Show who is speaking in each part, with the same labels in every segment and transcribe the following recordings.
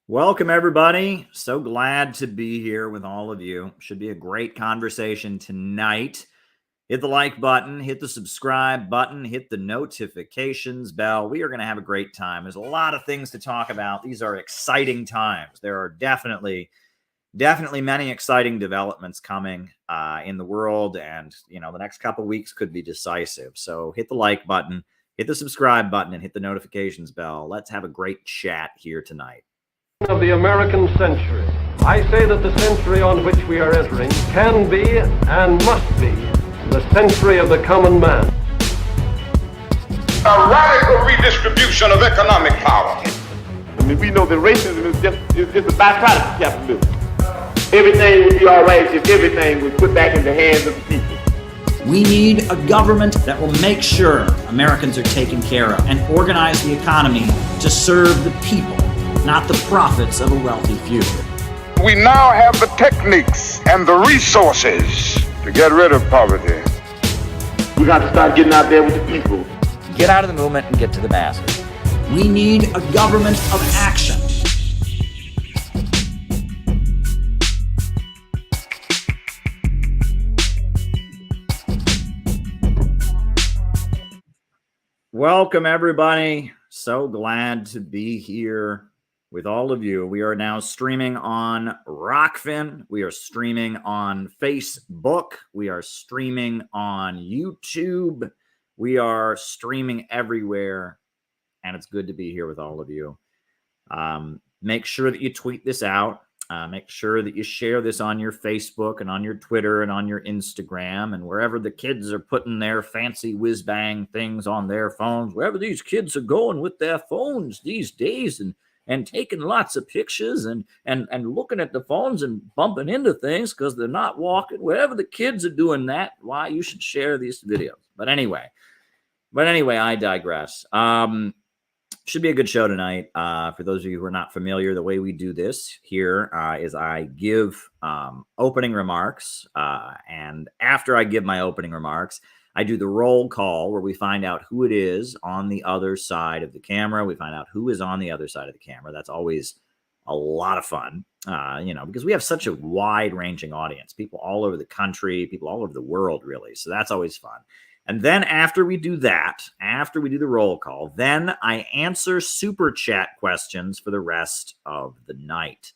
Speaker 1: Welcome, everybody. So glad to be here with all of you. Should be a great conversation tonight. Hit the like button, hit the subscribe button, hit the notifications bell. We are going to have a great time. There's a lot of things to talk about. These are exciting times. There are definitely many exciting developments coming in the world, and the next couple weeks could be decisive. So hit the like button, hit the subscribe button, and hit the notifications bell. Let's have a great chat here tonight.
Speaker 2: Of the American century. I say that the century on which we are entering can be and must be the century of the common man.
Speaker 3: A radical redistribution of economic power.
Speaker 4: I mean, we know that racism is just a byproduct of capitalism. Everything would be all right if everything was put back in the hands of the people.
Speaker 1: We need a government that will make sure Americans are taken care of and organize the economy to serve the people, not the profits of a wealthy few.
Speaker 3: We now have the techniques and the resources to get rid of poverty.
Speaker 4: We got to start getting out there with the people.
Speaker 1: Get out of the movement and get to the masses. We need a government of action. Welcome, everybody. So glad to be here with all of you. We are now streaming on Rockfin. We are streaming on Facebook. We are streaming on YouTube. We are streaming everywhere, and it's good to be here with all of you. Make sure that you tweet this out. Make sure that you share this on your Facebook and on your Twitter and on your Instagram and wherever the kids are putting their fancy whiz-bang things on their phones, wherever these kids are going with their phones these days and taking lots of pictures and looking at the phones and bumping into things because they're not walking. Wherever the kids are doing that, why, you should share these videos. But anyway, I digress. Should be a good show tonight. For those of you who are not familiar, the way we do this here is I give opening remarks. And after I give my opening remarks, I do the roll call where we find out who it is on the other side of the camera. We find out who is on the other side of the camera. That's always a lot of fun, because we have such a wide-ranging audience, people all over the country, people all over the world, really. So that's always fun. And then after we do that, after we do the roll call, then I answer super chat questions for the rest of the night.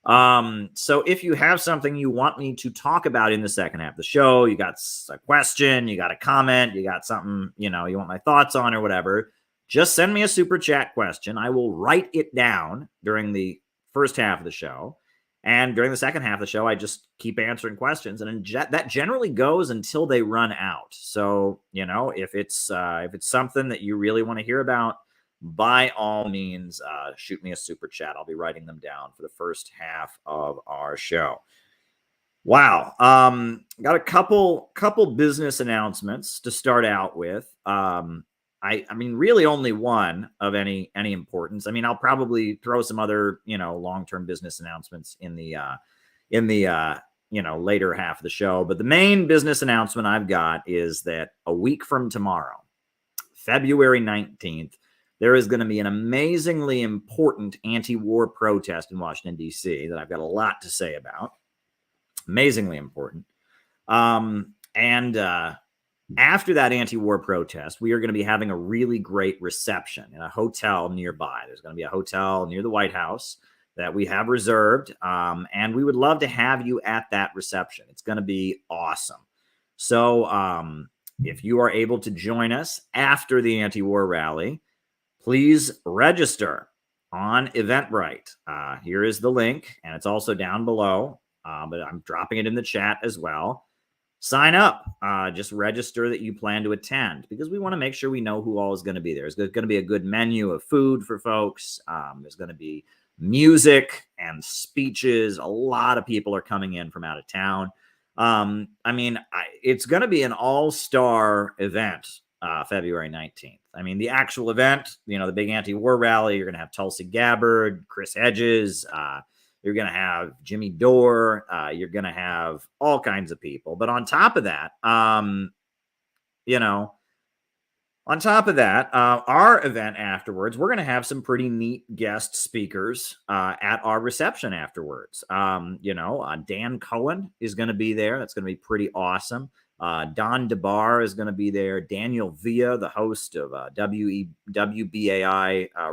Speaker 1: So if you have something you want me to talk about in the second half of the show, you got a question, you got a comment, you got something, you want my thoughts on or whatever, just send me a super chat question. I will write it down during the first half of the show. And during the second half of the show, I just keep answering questions, and that generally goes until they run out. So, if it's something that you really want to hear about, by all means, shoot me a super chat. I'll be writing them down for the first half of our show. Wow, got a couple business announcements to start out with. I mean, really only one of any importance. I mean, I'll probably throw some other, long-term business announcements in the later half of the show. But the main business announcement I've got is that a week from tomorrow, February 19th, there is going to be an amazingly important anti-war protest in Washington, D.C. that I've got a lot to say about. Amazingly important. After that anti-war protest, we are going to be having a really great reception in a hotel nearby. There's going to be a hotel near the White House that we have reserved, and we would love to have you at that reception. It's going to be awesome. So if you are able to join us after the anti-war rally, please register on Eventbrite. Here is the link, and it's also down below, but I'm dropping it in the chat as well. Sign up. Just register that you plan to attend, because we want to make sure we know who all is going to be there. There's going to be a good menu of food for folks. There's going to be music and speeches. A lot of people are coming in from out of town. It's going to be an all-star event, February 19th. I mean, the actual event, the big anti-war rally, you're going to have Tulsi Gabbard, Chris Hedges, you're going to have Jimmy Dore. You're going to have all kinds of people. But on top of that, On top of that, our event afterwards, we're going to have some pretty neat guest speakers at our reception afterwards. Dan Cohen is going to be there. That's going to be pretty awesome. Don DeBar is going to be there. Daniel Villa, the host of WBAI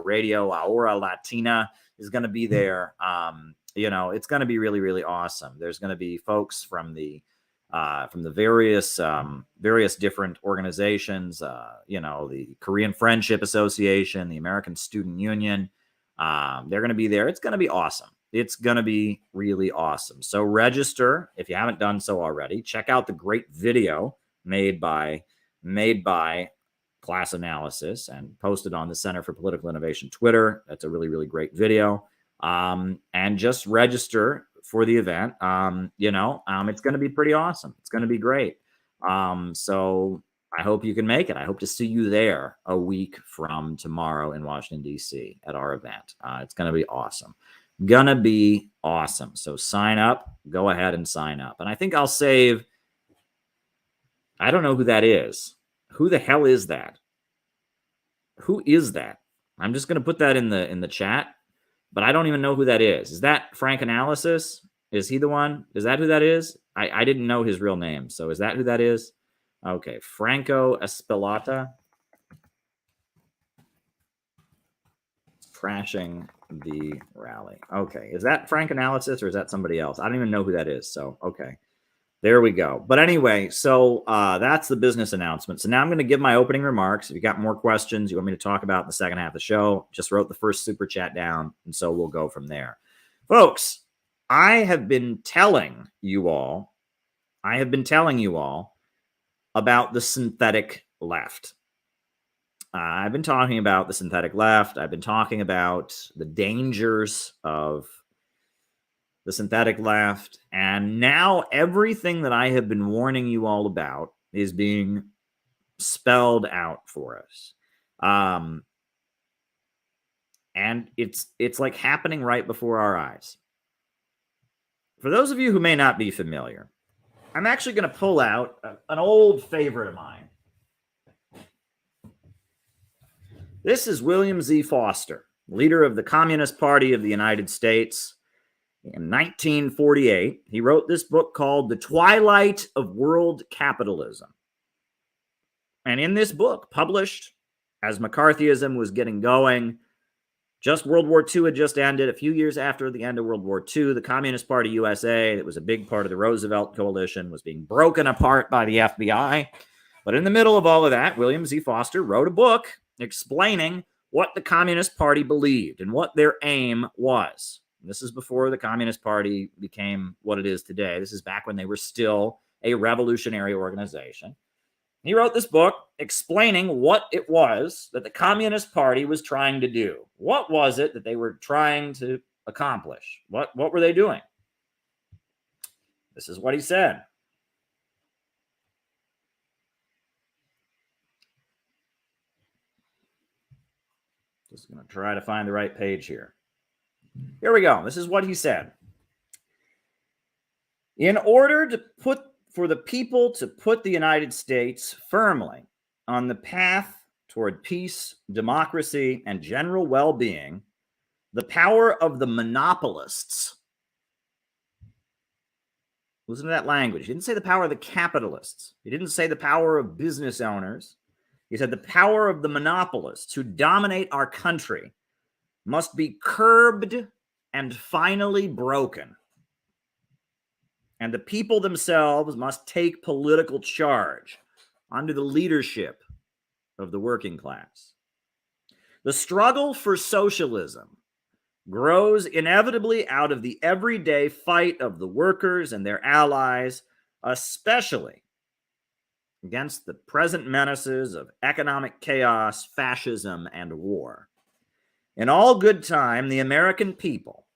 Speaker 1: Radio, Ahora Latina, is going to be there. It's going to be really, really awesome. There's going to be folks from the various different organizations, the Korean Friendship Association, the American Student Union. They're going to be there. It's going to be awesome. It's going to be really awesome. So register if you haven't done so already. Check out the great video made by Class Analysis and posted on the Center for Political Innovation Twitter. That's a really, really great video. And just register for the event. It's going to be pretty awesome. It's going to be great. So I hope you can make it. I hope to see you there a week from tomorrow in Washington, D.C. at our event. It's going to be awesome. Gonna be awesome. So sign up. Go ahead and sign up. And I think I'll save. I don't know who that is. Who the hell is that? Who is that? I'm just going to put that in the chat. But I don't even know who that is. Is that Frank Analysis? Is he the one? Is that who that is? I didn't know his real name. So is that who that is? Okay. Franco Espelata. Crashing the rally. Okay. Is that Frank Analysis or is that somebody else? I don't even know who that is. So, okay. There we go. But anyway, so that's the business announcement. So now I'm going to give my opening remarks. If you got more questions you want me to talk about in the second half of the show, just wrote the first super chat down, and so we'll go from there. Folks, I have been telling you all about the synthetic left. I've been talking about the synthetic left. I've been talking about the dangers of the synthetic left. And now everything that I have been warning you all about is being spelled out for us. And it's like happening right before our eyes. For those of you who may not be familiar, I'm actually going to pull out an old favorite of mine. This is William Z. Foster, leader of the Communist Party of the United States. In 1948, he wrote this book called The Twilight of World Capitalism. And in this book, published as McCarthyism was getting going, just World War II had just ended. A few years after the end of World War II, the Communist Party USA, that was a big part of the Roosevelt coalition, was being broken apart by the FBI. But in the middle of all of that, William Z. Foster wrote a book explaining what the Communist Party believed and what their aim was. This is before the Communist Party became what it is today. This is back when they were still a revolutionary organization. He wrote this book explaining what it was that the Communist Party was trying to do. What was it that they were trying to accomplish? What were they doing? This is what he said. Just going to try to find the right page here. Here we go. This is what he said. In order for the people to put the United States firmly on the path toward peace, democracy, and general well-being, the power of the monopolists. Listen to that language. He didn't say the power of the capitalists. He didn't say the power of business owners. He said the power of the monopolists who dominate our country must be curbed and finally broken. And the people themselves must take political charge under the leadership of the working class. The struggle for socialism grows inevitably out of the everyday fight of the workers and their allies, especially against the present menaces of economic chaos, fascism, and war. In all good time, the American people,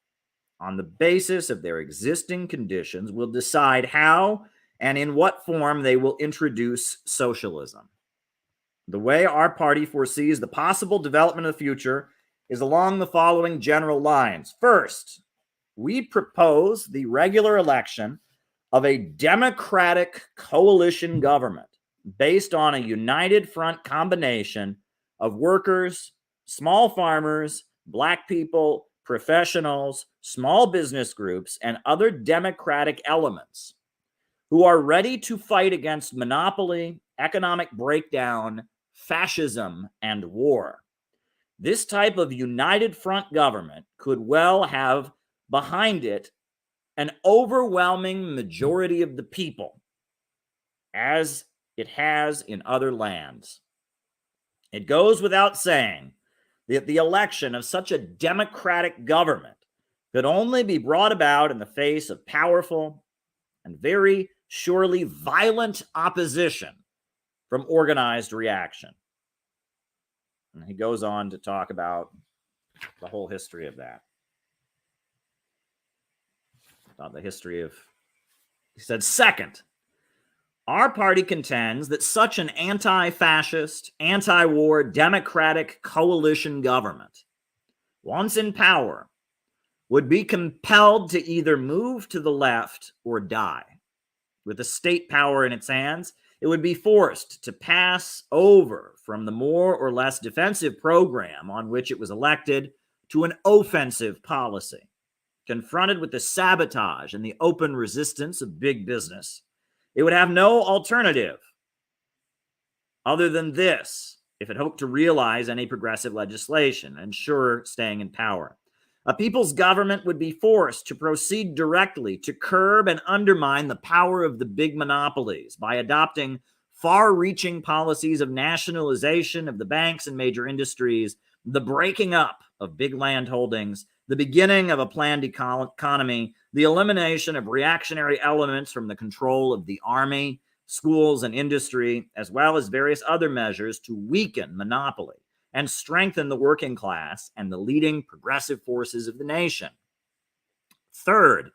Speaker 1: on the basis of their existing conditions, will decide how and in what form they will introduce socialism. The way our party foresees the possible development of the future is along the following general lines. First, we propose the regular election of a democratic coalition government based on a united front combination of workers, small farmers, black people, professionals, small business groups, and other democratic elements who are ready to fight against monopoly, economic breakdown, fascism, and war. This type of united front government could well have behind it an overwhelming majority of the people, as it has in other lands. It goes without saying that the election of such a democratic government could only be brought about in the face of powerful and very surely violent opposition from organized reaction. And he goes on to talk about the whole history of that. About the history of, he said, second, our party contends that such an anti-fascist, anti-war, democratic coalition government, once in power, would be compelled to either move to the left or die. With the state power in its hands, it would be forced to pass over from the more or less defensive program on which it was elected to an offensive policy. Confronted with the sabotage and the open resistance of big business, it would have no alternative other than this if it hoped to realize any progressive legislation and ensure staying in power. A people's government would be forced to proceed directly to curb and undermine the power of the big monopolies by adopting far-reaching policies of nationalization of the banks and major industries, the breaking up of big land holdings, the beginning of a planned economy, the elimination of reactionary elements from the control of the army, schools, and industry, as well as various other measures to weaken monopoly and strengthen the working class and the leading progressive forces of the nation. Third,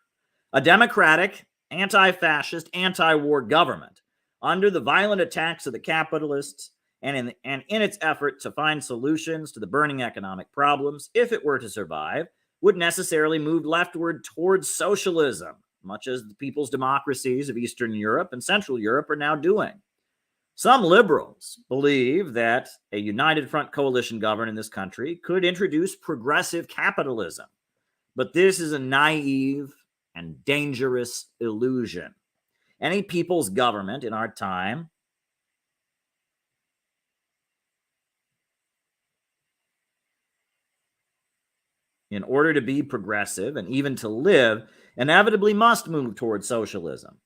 Speaker 1: a democratic, anti-fascist, anti-war government under the violent attacks of the capitalists and in its effort to find solutions to the burning economic problems, if it were to survive, would necessarily move leftward towards socialism, much as the people's democracies of Eastern Europe and Central Europe are now doing. Some liberals believe that a united front coalition government in this country could introduce progressive capitalism, but this is a naive and dangerous illusion. Any people's government in our time in order to be progressive and even to live, inevitably must move towards socialism.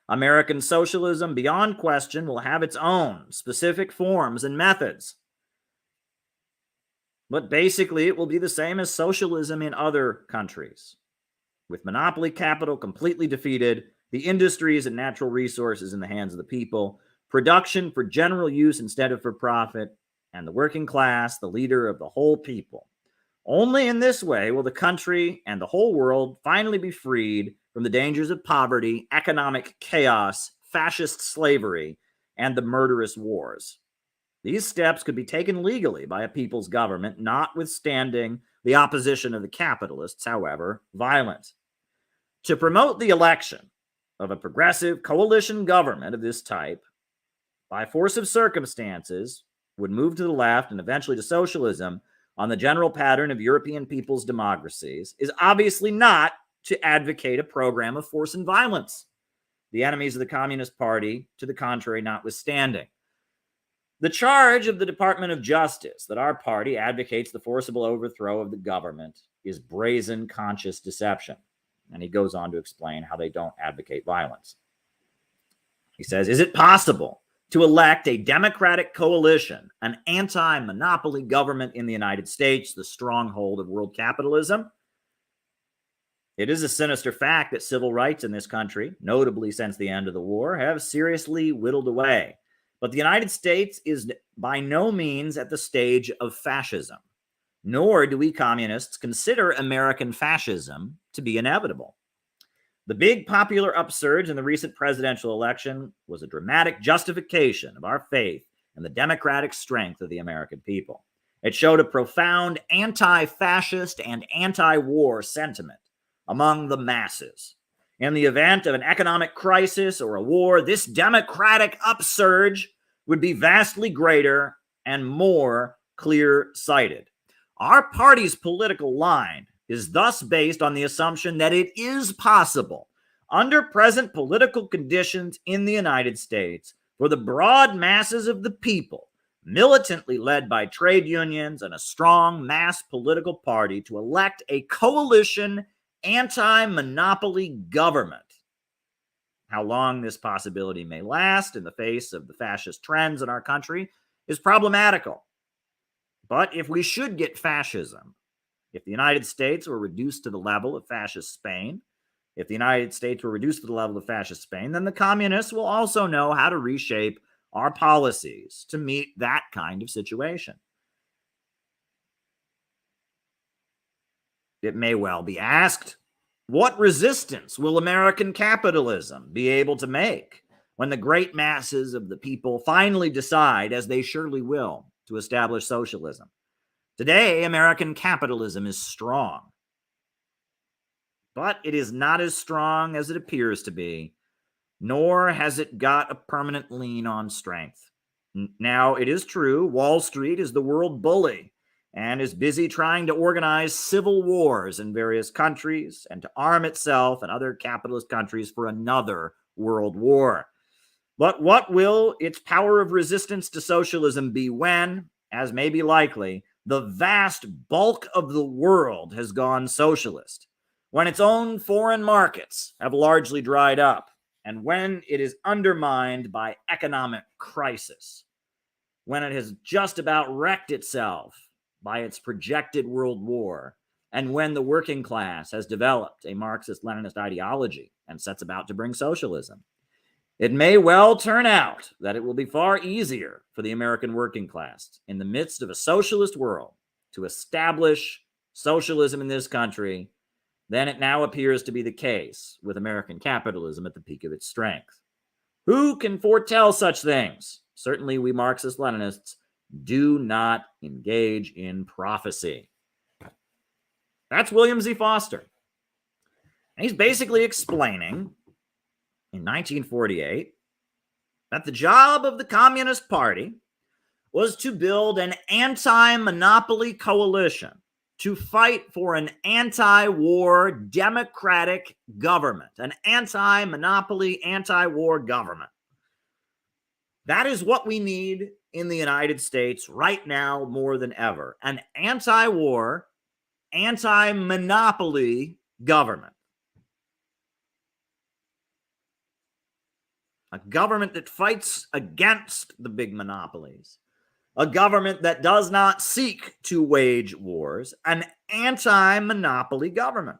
Speaker 1: American socialism, beyond question, will have its own specific forms and methods. But basically, it will be the same as socialism in other countries. With monopoly capital completely defeated, the industries and natural resources in the hands of the people, production for general use instead of for profit, and the working class, the leader of the whole people. Only in this way will the country and the whole world finally be freed from the dangers of poverty, economic chaos, fascist slavery, and the murderous wars. These steps could be taken legally by a people's government, notwithstanding the opposition of the capitalists, however violent. To promote the election of a progressive coalition government of this type, by force of circumstances, would move to the left and eventually to socialism on the general pattern of European people's democracies, is obviously not to advocate a program of force and violence. The enemies of the Communist Party, to the contrary, notwithstanding. The charge of the Department of Justice that our party advocates the forcible overthrow of the government is brazen, conscious deception. And he goes on to explain how they don't advocate violence. He says, is it possible to elect a democratic coalition, an anti-monopoly government in the United States, the stronghold of world capitalism? It is a sinister fact that civil rights in this country, notably since the end of the war, have seriously whittled away. But the United States is by no means at the stage of fascism, nor do we communists consider American fascism to be inevitable. The big popular upsurge in the recent presidential election was a dramatic justification of our faith in the democratic strength of the American people. It showed a profound anti-fascist and anti-war sentiment among the masses. In the event of an economic crisis or a war, this democratic upsurge would be vastly greater and more clear-sighted. Our party's political line is thus based on the assumption that it is possible, under present political conditions in the United States, for the broad masses of the people, militantly led by trade unions and a strong mass political party, to elect a coalition anti-monopoly government. How long this possibility may last in the face of the fascist trends in our country is problematical. But if we should get fascism, if the United States were reduced to the level of fascist Spain, then the communists will also know how to reshape our policies to meet that kind of situation. It may well be asked, what resistance will American capitalism be able to make when the great masses of the people finally decide, as they surely will, to establish socialism? Today, American capitalism is strong, but it is not as strong as it appears to be, nor has it got a permanent lean on strength. Now, it is true, Wall Street is the world bully and is busy trying to organize civil wars in various countries and to arm itself and other capitalist countries for another world war. But what will its power of resistance to socialism be when, as may be likely, the vast bulk of the world has gone socialist, when its own foreign markets have largely dried up, and when it is undermined by economic crisis, when it has just about wrecked itself by its projected world war, and when the working class has developed a Marxist-Leninist ideology and sets about to bring socialism? It may well turn out that it will be far easier for the American working class in the midst of a socialist world to establish socialism in this country than it now appears to be the case with American capitalism at the peak of its strength. Who can foretell such things? Certainly we Marxist-Leninists do not engage in prophecy. That's William Z. Foster. And he's basically explaining in 1948 that the job of the Communist Party was to build an anti-monopoly coalition to fight for an anti-war democratic government, an anti-monopoly, anti-war government. That is what we need in the United States right now more than ever, an anti-war, anti-monopoly government. A government that fights against the big monopolies. A government that does not seek to wage wars. An anti-monopoly government.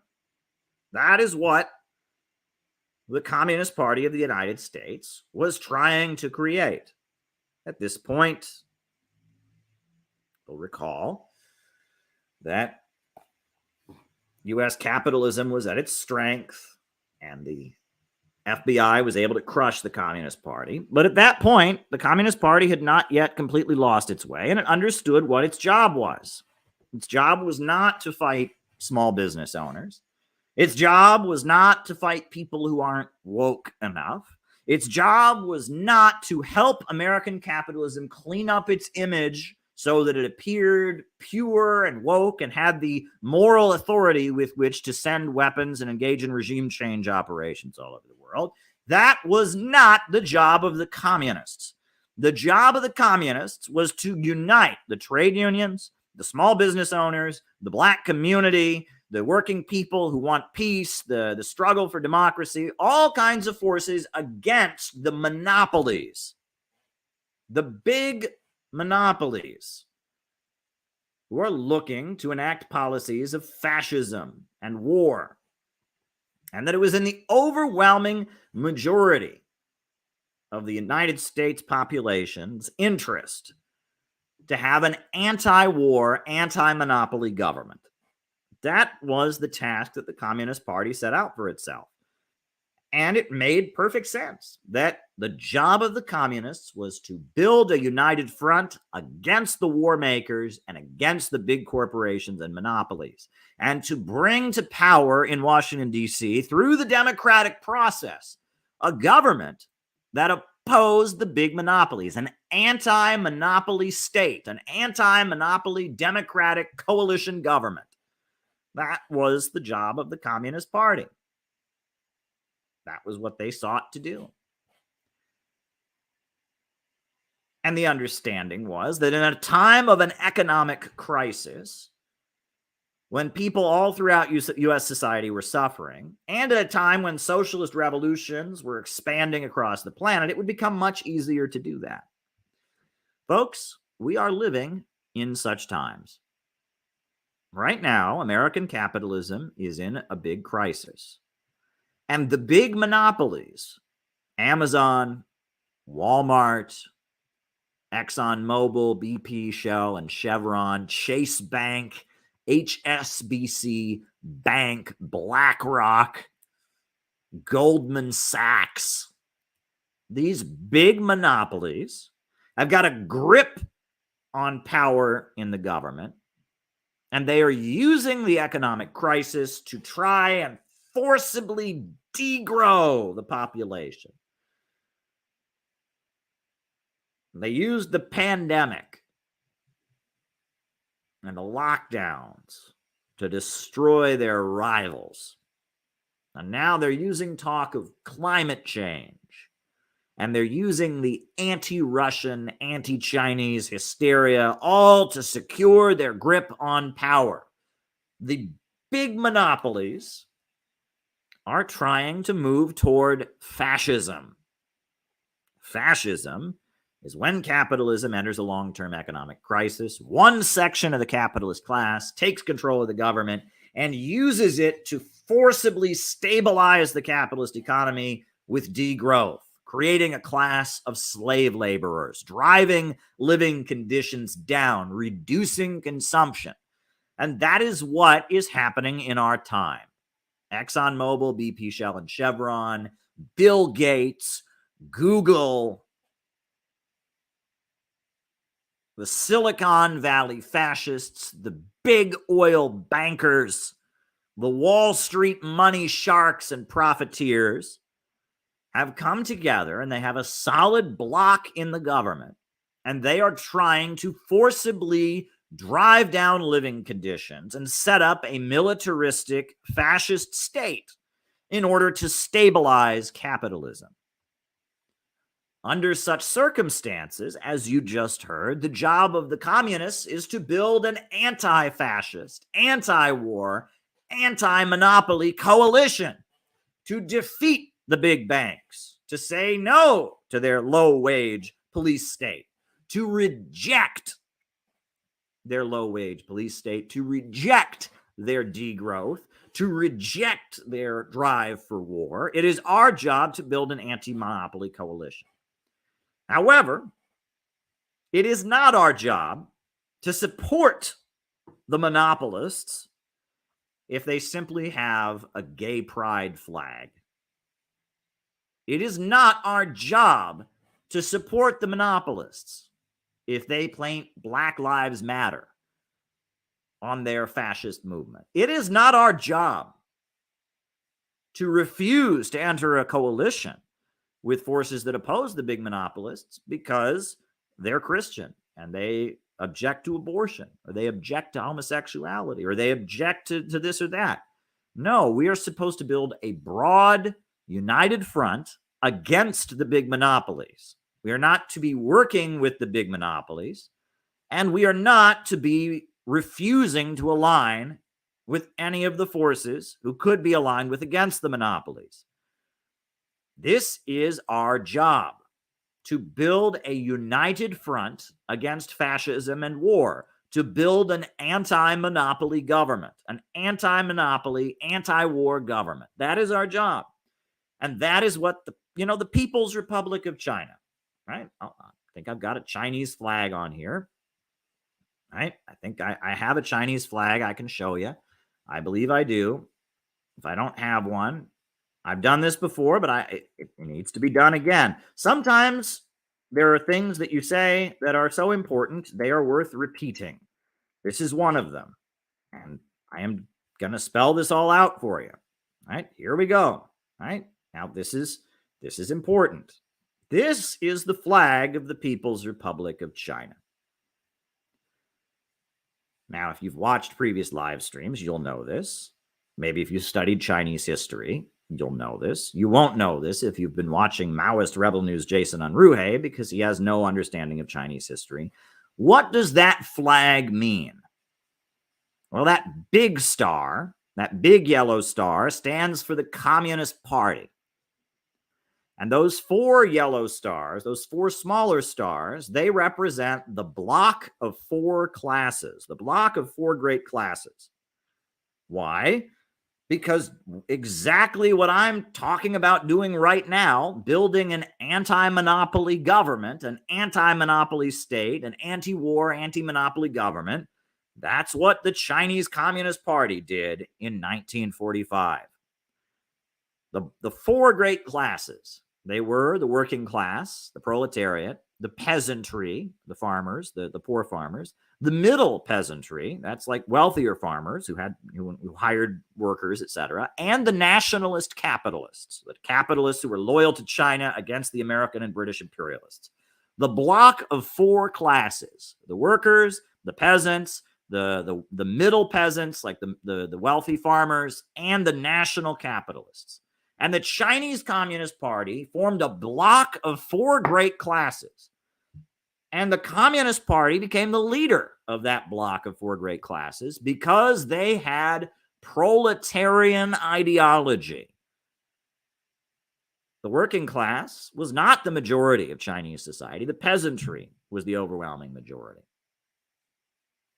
Speaker 1: That is what the Communist Party of the United States was trying to create. At this point, you'll recall that U.S. capitalism was at its strength and the FBI was able to crush the Communist Party. But at that point, the Communist Party had not yet completely lost its way, and it understood what its job was. Its job was not to fight small business owners. Its job was not to fight people who aren't woke enough. Its job was not to help American capitalism clean up its image so that it appeared pure and woke and had the moral authority with which to send weapons and engage in regime change operations all over the world. That was not the job of the communists. The job of the communists was to unite the trade unions, the small business owners, the black community, the working people who want peace, the struggle for democracy, all kinds of forces against the monopolies, the big monopolies who are looking to enact policies of fascism and war. And that it was in the overwhelming majority of the United States population's interest to have an anti-war, anti-monopoly government. That was the task that the Communist Party set out for itself. And it made perfect sense that the job of the communists was to build a united front against the war makers and against the big corporations and monopolies, and to bring to power in Washington, D.C., through the democratic process, a government that opposed the big monopolies, an anti-monopoly state, an anti-monopoly democratic coalition government. That was the job of the Communist Party. That was what they sought to do. And the understanding was that in a time of an economic crisis, when people all throughout U.S. society were suffering, and at a time when socialist revolutions were expanding across the planet, it would become much easier to do that. Folks, we are living in such times. Right now, American capitalism is in a big crisis. And the big monopolies, Amazon, Walmart, ExxonMobil, BP, Shell, and Chevron, Chase Bank, HSBC Bank, BlackRock, Goldman Sachs, these big monopolies have got a grip on power in the government, and they are using the economic crisis to try and forcibly degrow the population. They used the pandemic and the lockdowns to destroy their rivals. And now they're using talk of climate change. And they're using the anti-Russian, anti-Chinese hysteria, all to secure their grip on power. The big monopolies are trying to move toward fascism. Fascism is when capitalism enters a long-term economic crisis. One section of the capitalist class takes control of the government and uses it to forcibly stabilize the capitalist economy with degrowth, creating a class of slave laborers, driving living conditions down, reducing consumption. And that is what is happening in our time. ExxonMobil, BP, Shell, and Chevron, Bill Gates, Google, the Silicon Valley fascists, the big oil bankers, the Wall Street money sharks and profiteers have come together, and they have a solid block in the government, and they are trying to forcibly drive down living conditions and set up a militaristic fascist state in order to stabilize capitalism. Under such circumstances, as you just heard, the job of the communists is to build an anti-fascist, anti-war, anti-monopoly coalition to defeat the big banks, to say no to their low-wage police state, to reject their low-wage police state, to reject their degrowth, to reject their drive for war. It is our job to build an anti-monopoly coalition. However, it is not our job to support the monopolists if they simply have a gay pride flag. It is not our job to support the monopolists if they paint Black Lives Matter on their fascist movement. It is not our job to refuse to enter a coalition with forces that oppose the big monopolists because they're Christian and they object to abortion, or they object to homosexuality, or they object to this or that. No, we are supposed to build a broad, united front against the big monopolies. We are not to be working with the big monopolies, and we are not to be refusing to align with any of the forces who could be aligned with against the monopolies. This is our job, to build a united front against fascism and war, to build an anti-monopoly government, an anti-monopoly, anti-war government. That is our job. And that is what the People's Republic of China, right? I think I've got a Chinese flag on here, right? I think I have a Chinese flag I can show you. I believe I do. If I don't have one, I've done this before, but it needs to be done again. Sometimes there are things that you say that are so important, they are worth repeating. This is one of them. And I am going to spell this all out for you. All right, here we go. All right, now this is important. This is the flag of the People's Republic of China. Now, if you've watched previous live streams, you'll know this. Maybe if you studied Chinese history, you'll know this. You won't know this if you've been watching Maoist Rebel News Jason Unruhe, because he has no understanding of Chinese history. What does that flag mean? Well, that big star, that big yellow star, stands for the Communist Party. And those 4 yellow stars, those 4 smaller stars, they represent the block of 4 classes, the block of 4 great classes. Why? Because exactly what I'm talking about doing right now, building an anti-monopoly government, an anti-monopoly state, an anti-war, anti-monopoly government, that's what the Chinese Communist Party did in 1945. The 4 great classes, they were the working class, the proletariat, the peasantry, the farmers, the poor farmers, the middle peasantry, that's like wealthier farmers who hired workers, etc., and the nationalist capitalists, the capitalists who were loyal to China against the American and British imperialists. The block of 4 classes, the workers, the peasants, the middle peasants, like the wealthy farmers, and the national capitalists. And the Chinese Communist Party formed a block of 4 great classes. And the Communist Party became the leader of that block of 4 great classes because they had proletarian ideology. The working class was not the majority of Chinese society. The peasantry was the overwhelming majority.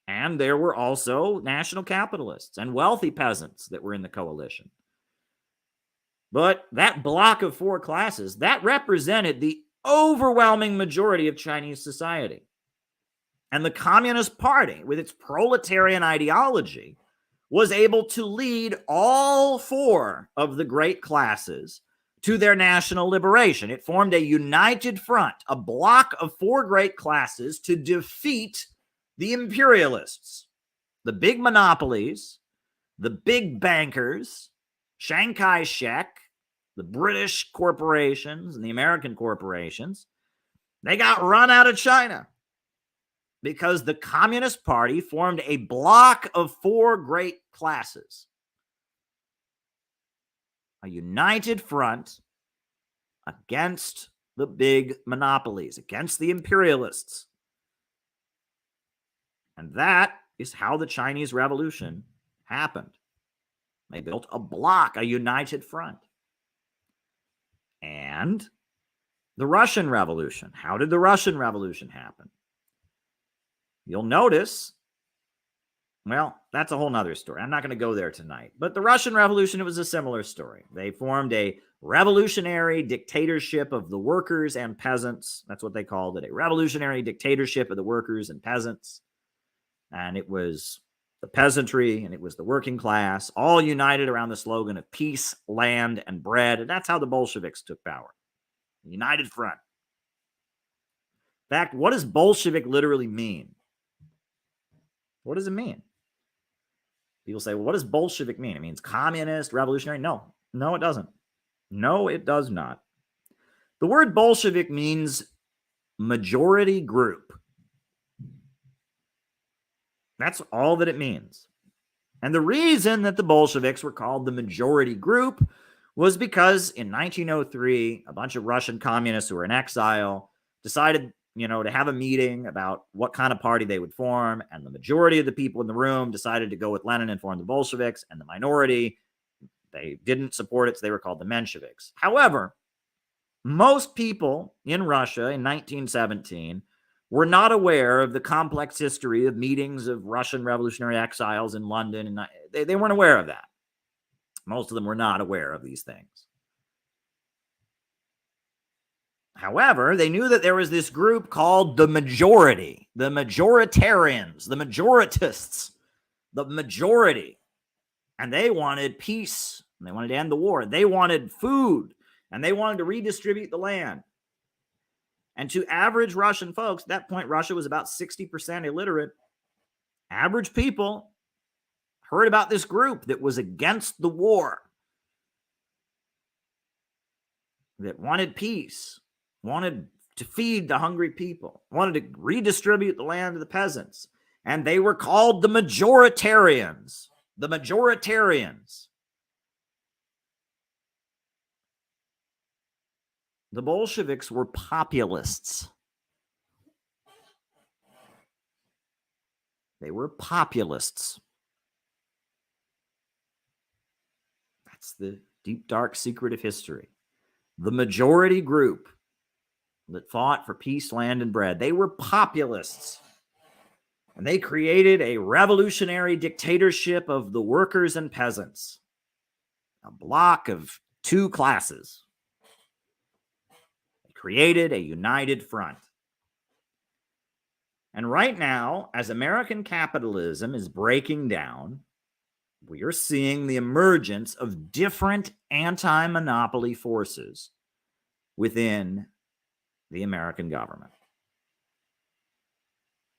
Speaker 1: And there were also national capitalists and wealthy peasants that were in the coalition. But that block of 4 classes, that represented the overwhelming majority of Chinese society. And the Communist Party, with its proletarian ideology, was able to lead all 4 of the great classes to their national liberation. It formed a united front, a block of 4 great classes to defeat the imperialists, the big monopolies, the big bankers, Chiang Kai-shek, the British corporations and the American corporations. They got run out of China because the Communist Party formed a block of 4 great classes. A united front against the big monopolies, against the imperialists. And that is how the Chinese Revolution happened. They built a block, a united front. And the Russian Revolution. How did the Russian Revolution happen? You'll notice, well, that's a whole nother story. I'm not going to go there tonight. But the Russian Revolution, it was a similar story. They formed a revolutionary dictatorship of the workers and peasants. That's what they called it, a revolutionary dictatorship of the workers and peasants. And it was the peasantry and it was the working class, all united around the slogan of peace, land, and bread. And that's how the Bolsheviks took power. United front. In fact, what does Bolshevik literally mean? What does it mean? People say, well, what does Bolshevik mean? It means communist, revolutionary. No, it doesn't. No, it does not. The word Bolshevik means majority group. That's all that it means. And the reason that the Bolsheviks were called the majority group was because in 1903, a bunch of Russian communists who were in exile decided, to have a meeting about what kind of party they would form. And the majority of the people in the room decided to go with Lenin and form the Bolsheviks. And the minority, they didn't support it, so they were called the Mensheviks. However, most people in Russia in 1917 were not aware of the complex history of meetings of Russian revolutionary exiles in London. And they weren't aware of that. Most of them were not aware of these things. However, they knew that there was this group called the majority, the majoritarians, the majoritists, the majority. And they wanted peace. And they wanted to end the war. They wanted food, and they wanted to redistribute the land. And to average Russian folks, at that point, Russia was about 60% illiterate. Average people heard about this group that was against the war, that wanted peace, wanted to feed the hungry people, wanted to redistribute the land to the peasants. And they were called the majoritarians. The majoritarians. The Bolsheviks were populists. They were populists. That's the deep, dark secret of history. The majority group that fought for peace, land, and bread. They were populists. And they created a revolutionary dictatorship of the workers and peasants. A block of two classes. They created a united front. And right now, as American capitalism is breaking down, we are seeing the emergence of different anti-monopoly forces within the American government.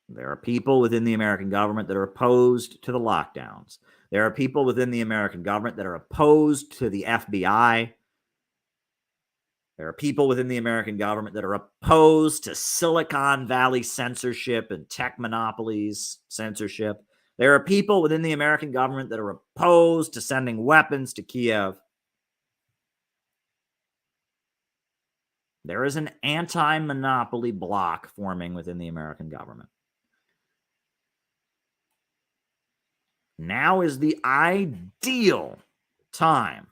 Speaker 1: There are people within the American government that are opposed to the lockdowns. There are people within the American government that are opposed to the FBI. There are people within the American government that are opposed to Silicon Valley censorship and tech monopolies censorship. There are people within the American government that are opposed to sending weapons to Kiev. There is an anti-monopoly bloc forming within the American government. Now is the ideal time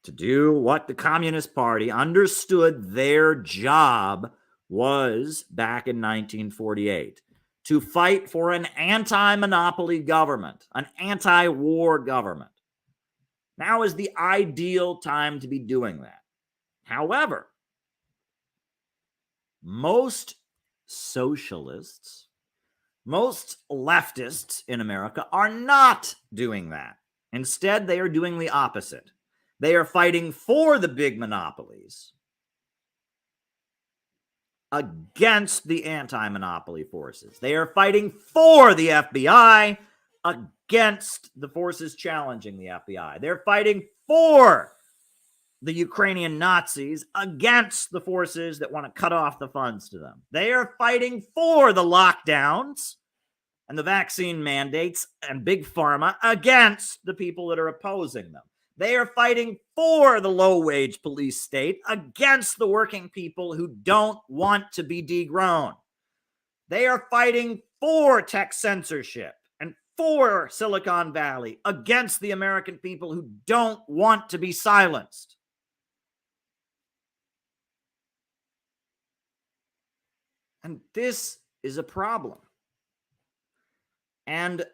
Speaker 1: to do what the Communist Party understood their job was back in 1948. To fight for an anti-monopoly government, an anti-war government. Now is the ideal time to be doing that. However, most socialists, most leftists in America are not doing that. Instead, they are doing the opposite. They are fighting for the big monopolies against the anti-monopoly forces. They are fighting for the FBI against the forces challenging the FBI. They're fighting for the Ukrainian Nazis against the forces that want to cut off the funds to them. They are fighting for the lockdowns and the vaccine mandates and big pharma against the people that are opposing them. They are fighting for the low-wage police state against the working people who don't want to be degrown. They are fighting for tech censorship and for Silicon Valley against the American people who don't want to be silenced. And this is a problem. And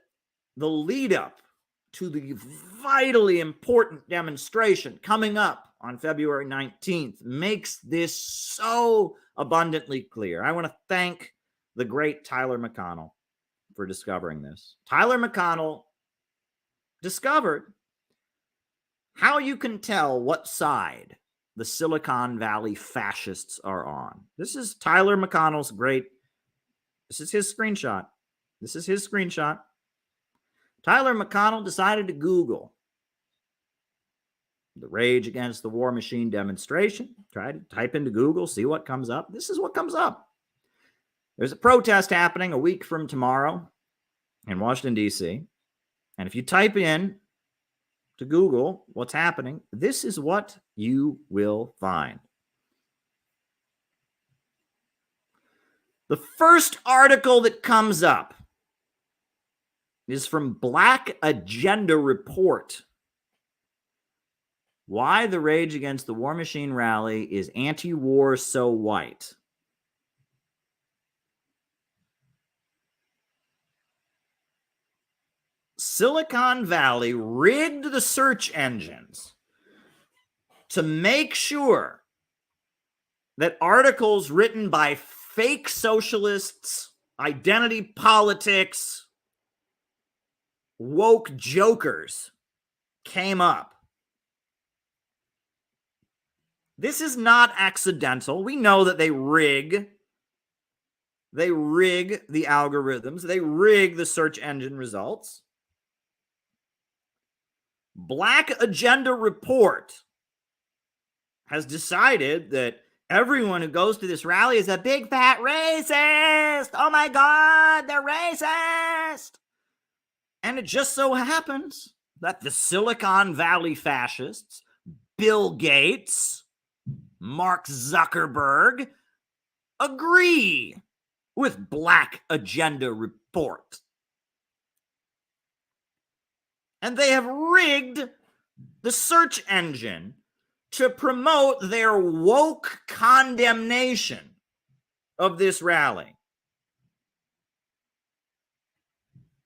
Speaker 1: the lead up to the vitally important demonstration coming up on February 19th makes this so abundantly clear. I want to thank the great Tyler McConnell for discovering this. Tyler McConnell discovered how you can tell what side the Silicon Valley fascists are on. This is Tyler McConnell's this is his screenshot. Tyler McConnell decided to Google the Rage Against the War Machine demonstration. Try to type into Google, see what comes up. This is what comes up. There's a protest happening a week from tomorrow in Washington, D.C. And if you type in to Google what's happening, this is what you will find. The first article that comes up is from Black Agenda Report. Why the Rage Against the War Machine rally is anti-war so white. Silicon Valley rigged the search engines to make sure that articles written by fake socialists, identity politics, woke jokers came up. This is not accidental. We know that they rig the algorithms. They rig the search engine results. Black Agenda Report has decided that everyone who goes to this rally is a big fat racist. Oh my God, they're racist. And it just so happens that the Silicon Valley fascists, Bill Gates, Mark Zuckerberg, agree with Black Agenda Report. And they have rigged the search engine to promote their woke condemnation of this rally.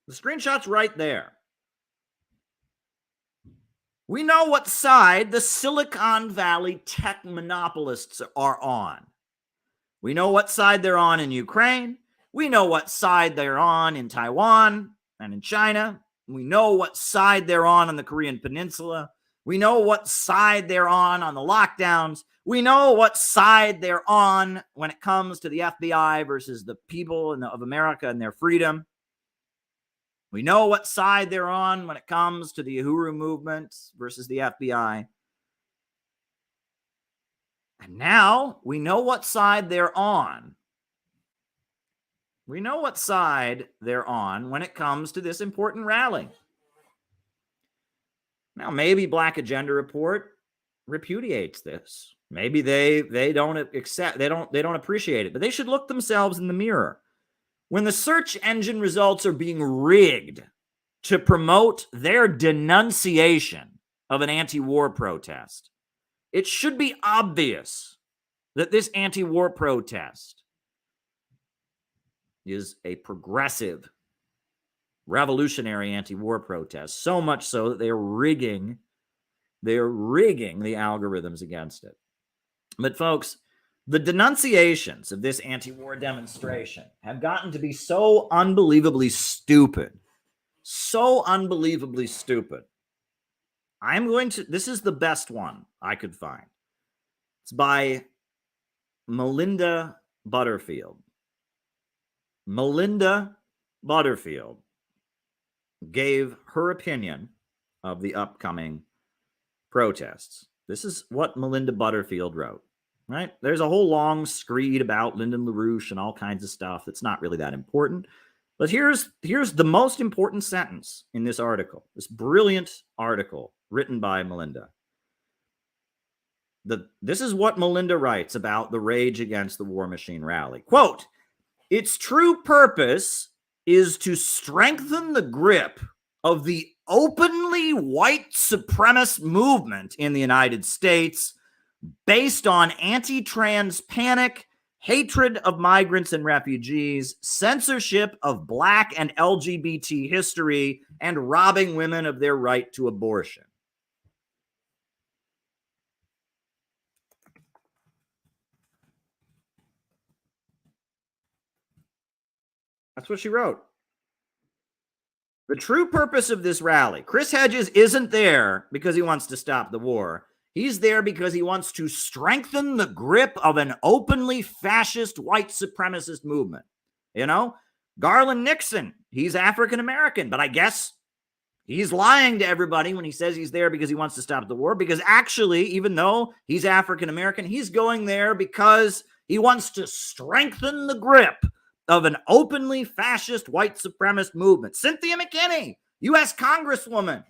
Speaker 1: The screenshot's right there. We know what side the Silicon Valley tech monopolists are on. We know what side they're on in Ukraine. We know what side they're on in Taiwan and in China. We know what side they're on the Korean Peninsula. We know what side they're on the lockdowns. We know what side they're on when it comes to the FBI versus the people of America and their freedom. We know what side they're on when it comes to the Uhuru movement versus the FBI. And now we know what side they're on. We know what side they're on when it comes to this important rally. Now, maybe Black Agenda Report repudiates this. Maybe they don't accept, they don't appreciate it, but they should look themselves in the mirror. When the search engine results are being rigged to promote their denunciation of an anti-war protest, it should be obvious that this anti-war protest is a progressive, revolutionary anti-war protest, so much so that they're rigging the algorithms against it. But folks, the denunciations of this anti-war demonstration have gotten to be so unbelievably stupid. This is the best one I could find. It's by Melinda Butterfield. Melinda Butterfield gave her opinion of the upcoming protests. This is what Melinda Butterfield wrote, right? There's a whole long screed about Lyndon LaRouche and all kinds of stuff that's not really that important. But here's the most important sentence in this article, this brilliant article written by Melinda. This is what Melinda writes about the Rage Against the War Machine rally. Quote, "Its true purpose is to strengthen the grip of the openly white supremacist movement in the United States based on anti-trans panic, hatred of migrants and refugees, censorship of Black and LGBT history, and robbing women of their right to abortion." That's what she wrote. The true purpose of this rally, Chris Hedges isn't there because he wants to stop the war. He's there because he wants to strengthen the grip of an openly fascist white supremacist movement. You know, Garland Nixon, he's African American, but I guess he's lying to everybody when he says he's there because he wants to stop the war, because actually, even though he's African American, he's going there because he wants to strengthen the grip of an openly fascist white supremacist movement. Cynthia McKinney, U.S. Congresswoman,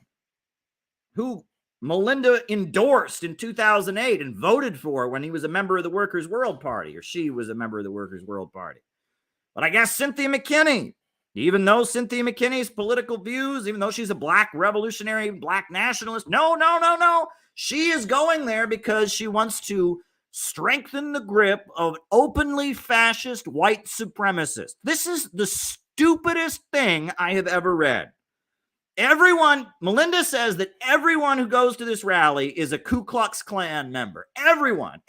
Speaker 1: who Melinda endorsed in 2008 and voted for when he was a member of the Workers' World Party, or she was a member of the Workers' World Party. But I guess Cynthia McKinney, even though Cynthia McKinney's political views, even though she's a Black revolutionary, Black nationalist, no. She is going there because she wants to strengthen the grip of openly fascist white supremacists. This is the stupidest thing I have ever read. Melinda says that everyone who goes to this rally is a Ku Klux Klan member. Everyone.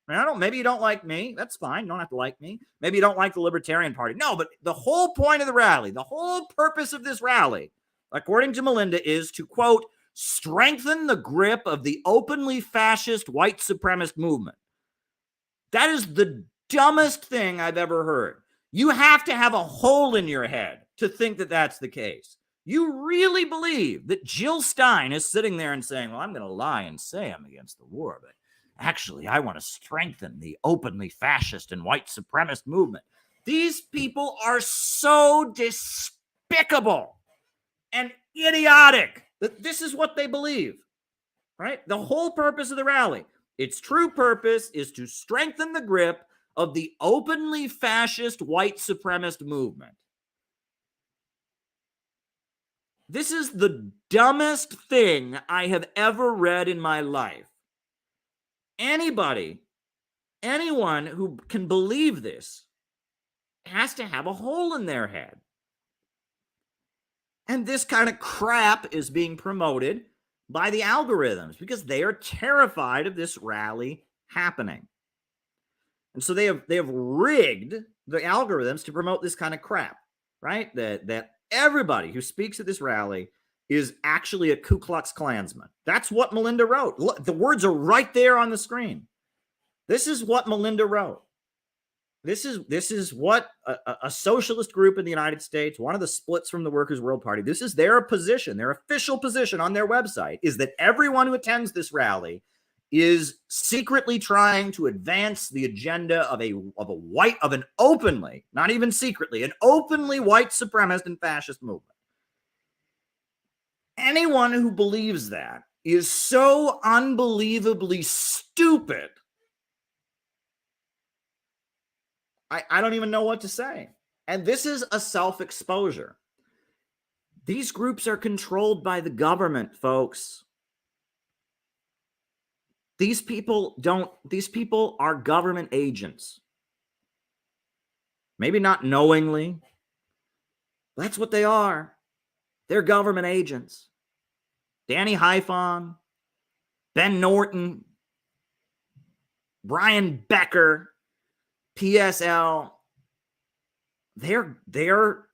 Speaker 1: Maybe you don't like me. That's fine. You don't have to like me. Maybe you don't like the Libertarian Party. No, but the whole point of the rally, the whole purpose of this rally, according to Melinda, is to, quote, strengthen the grip of the openly fascist white supremacist movement. That is the dumbest thing I've ever heard. You have to have a hole in your head to think that that's the case. You really believe that Jill Stein is sitting there and saying, well, I'm going to lie and say I'm against the war, but actually, I want to strengthen the openly fascist and white supremacist movement. These people are so despicable and idiotic that this is what they believe, right? The whole purpose of the rally, its true purpose is to strengthen the grip of the openly fascist white supremacist movement. This is the dumbest thing I have ever read in my life. Anyone who can believe this has to have a hole in their head. And this kind of crap is being promoted by the algorithms because they are terrified of this rally happening. And so they have rigged the algorithms to promote this kind of crap, right? That everybody who speaks at this rally is actually a Ku Klux Klansman. That's what Melinda wrote. Look, the words are right there on the screen. This is what Melinda wrote. This is what a socialist group in the United States, one of the splits from the Workers' World Party, this is their position, their official position on their website, is that everyone who attends this rally is secretly trying to advance the agenda of an openly, not even secretly, an openly white supremacist and fascist movement. Anyone who believes that is so unbelievably stupid. I don't even know what to say. And this is a self-exposure. These groups are controlled by the government, folks. These people are government agents. Maybe not knowingly. That's what they are. They're government agents. Danny Haiphong, Ben Norton, Brian Becker, PSL, they're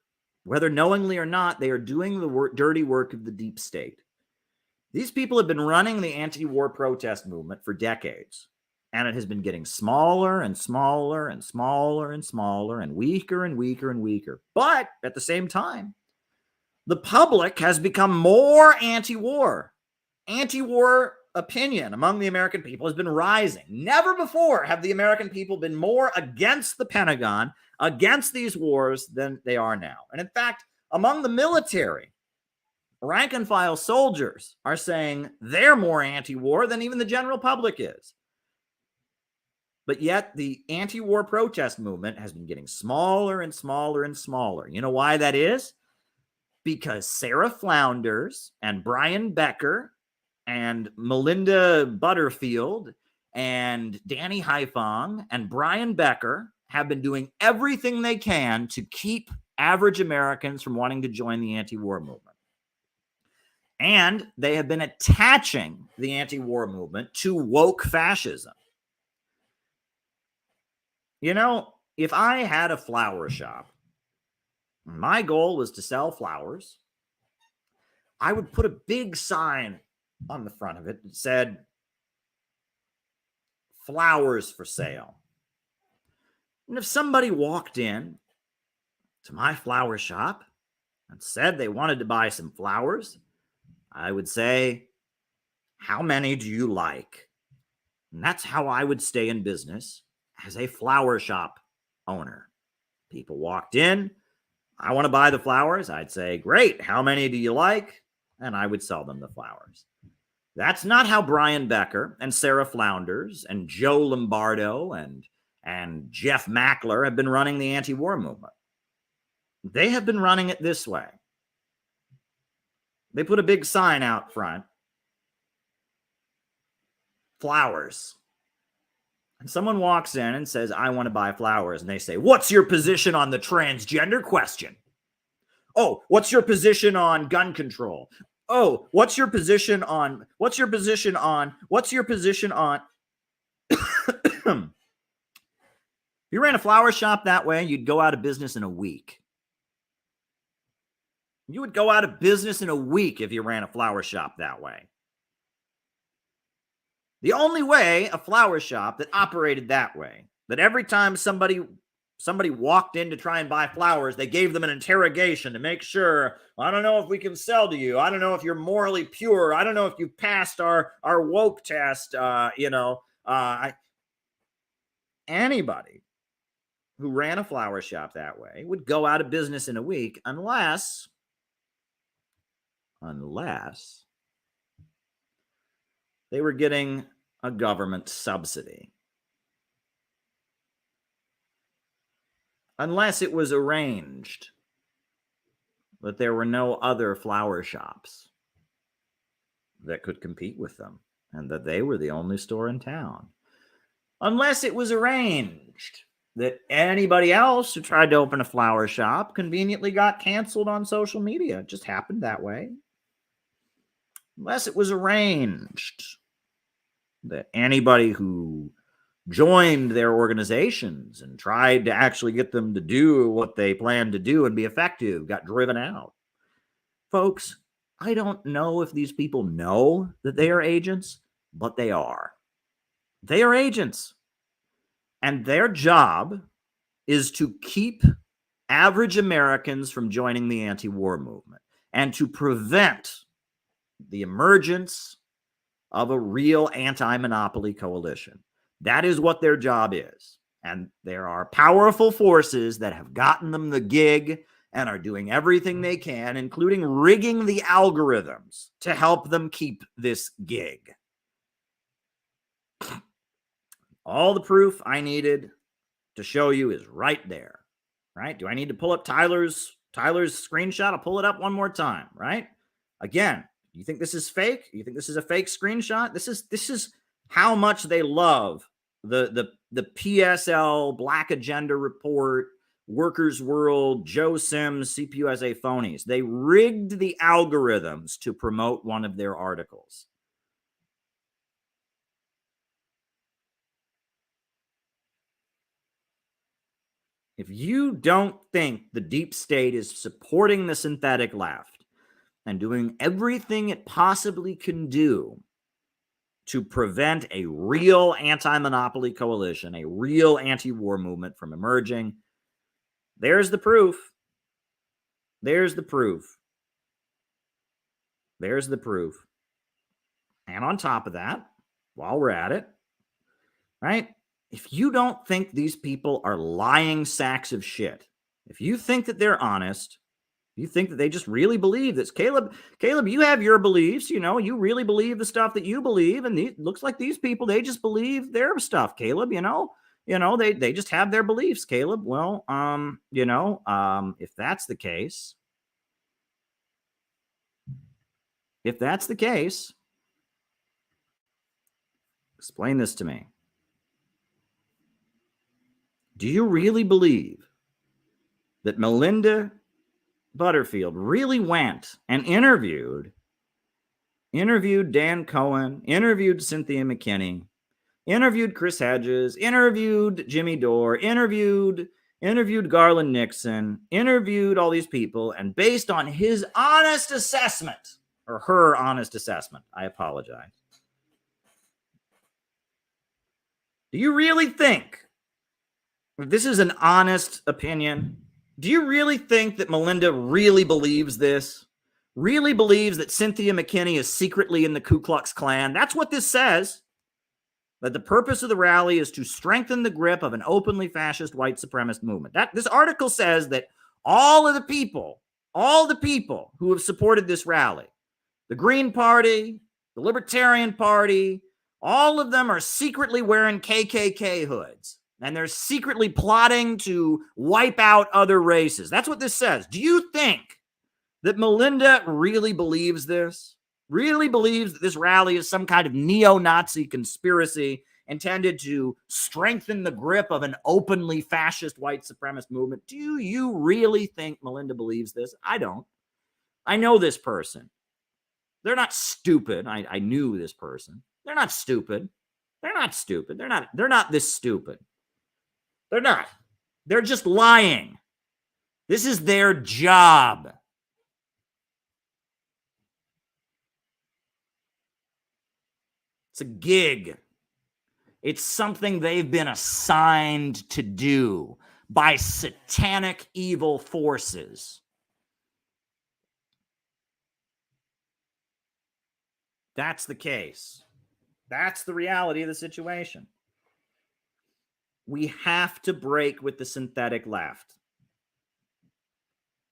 Speaker 1: whether knowingly or not, they are doing the dirty work of the deep state. These people have been running the anti-war protest movement for decades, and it has been getting smaller and smaller and smaller and smaller and weaker and weaker and weaker. But at the same time, the public has become more anti-war. Anti-war opinion among the American people has been rising. Never before have the American people been more against the Pentagon, against these wars than they are now. And in fact, among the military, rank and file soldiers are saying they're more anti-war than even the general public is. But yet the anti-war protest movement has been getting smaller and smaller and smaller. You know why that is? Because Sarah Flounders and Brian Becker and Melinda Butterfield and Danny Haiphong and Brian Becker have been doing everything they can to keep average Americans from wanting to join the anti-war movement. And they have been attaching the anti-war movement to woke fascism. You know, if I had a flower shop, my goal was to sell flowers, I would put a big sign on the front of it that said, flowers for sale. And if somebody walked in to my flower shop and said they wanted to buy some flowers, I would say, how many do you like? And that's how I would stay in business as a flower shop owner. People walked in, I want to buy the flowers. I'd say, great, how many do you like? And I would sell them the flowers. That's not how Brian Becker and Sarah Flounders and Joe Lombardo and Jeff Mackler have been running the anti-war movement. They have been running it this way. They put a big sign out front. Flowers. And someone walks in and says, I want to buy flowers. And they say, what's your position on the transgender question? Oh, what's your position on gun control? Oh, what's your position on? If you ran a flower shop that way, you'd go out of business in a week. You would go out of business in a week if you ran a flower shop that way. The only way a flower shop that operated that way, that every time somebody walked in to try and buy flowers, they gave them an interrogation to make sure, I don't know if we can sell to you. I don't know if you're morally pure. I don't know if you passed our woke test. Anybody who ran a flower shop that way would go out of business in a week unless they were getting a government subsidy. Unless it was arranged that there were no other flower shops that could compete with them and that they were the only store in town. Unless it was arranged that anybody else who tried to open a flower shop conveniently got canceled on social media. It just happened that way. Unless it was arranged that anybody who joined their organizations and tried to actually get them to do what they planned to do and be effective got driven out. Folks, I don't know if these people know that they are agents, but they are. They are agents. And their job is to keep average Americans from joining the anti-war movement and to prevent the emergence of a real anti-monopoly coalition. That is what their job is. And there are powerful forces that have gotten them the gig and are doing everything they can, including rigging the algorithms to help them keep this gig. All the proof I needed to show you is right there, right? Do I need to pull up Tyler's screenshot? I'll pull it up one more time, right? Again, you think this is fake? You think this is a fake screenshot? This is how much they love the PSL, Black Agenda Report, Workers' World, Joe Sims, CPUSA phonies. They rigged the algorithms to promote one of their articles. If you don't think the deep state is supporting the synthetic left and doing everything it possibly can do to prevent a real anti-monopoly coalition, a real anti-war movement from emerging, there's the proof. There's the proof. There's the proof. And on top of that, while we're at it, right? If you don't think these people are lying sacks of shit, if you think that they're honest, you think that they just really believe this. Caleb, you have your beliefs, you really believe the stuff that you believe. And it looks like these people, they just believe their stuff, Caleb, they just have their beliefs, Caleb. Well, if that's the case, explain this to me. Do you really believe that Melinda Butterfield really went and interviewed Dan Cohen, interviewed Cynthia McKinney, interviewed Chris Hedges, interviewed Jimmy Dore, interviewed Garland Nixon, interviewed all these people, and based on his honest assessment, or her honest assessment, I apologize. Do you really think this is an honest opinion? Do you really think that Melinda really believes this? Really believes that Cynthia McKinney is secretly in the Ku Klux Klan? That's what this says. That the purpose of the rally is to strengthen the grip of an openly fascist white supremacist movement. This article says that all the people who have supported this rally, the Green Party, the Libertarian Party, all of them are secretly wearing KKK hoods. And they're secretly plotting to wipe out other races. That's what this says. Do you think that Melinda really believes this? Really believes that this rally is some kind of neo-Nazi conspiracy intended to strengthen the grip of an openly fascist white supremacist movement? Do you really think Melinda believes this? I don't. I know this person. They're not stupid. I knew this person. They're not stupid. They're not stupid. They're not this stupid. They're not. They're just lying. This is their job. It's a gig. It's something they've been assigned to do by satanic evil forces. That's the case. That's the reality of the situation. We have to break with the synthetic left.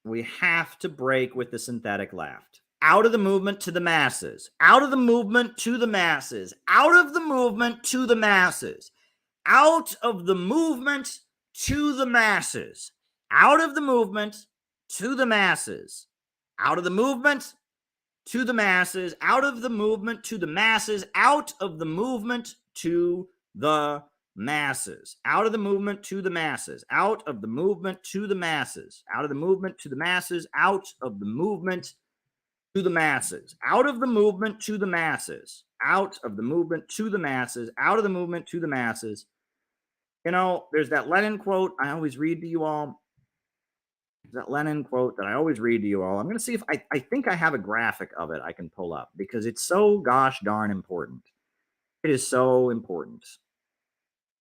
Speaker 1: We have to break with the synthetic left. Out of the movement to the masses. Out of the movement to the masses. Out of the movement to the masses. Out of the movement to the masses. Out of the movement to the masses. Out of the movement to the masses. Out of the movement to the masses. Out of the movement to the masses. Out of the movement to the masses. Out of the movement to the masses. Out of the movement to the masses. Out of the movement to the masses. Out of the movement to the masses. Out of the movement to the masses. Out of the movement to the masses. You know, there's that Lenin quote I always read to you all. That Lenin quote that I always read to you all. I'm going to see if I think I have a graphic of it I can pull up because it's so gosh darn important. It is so important.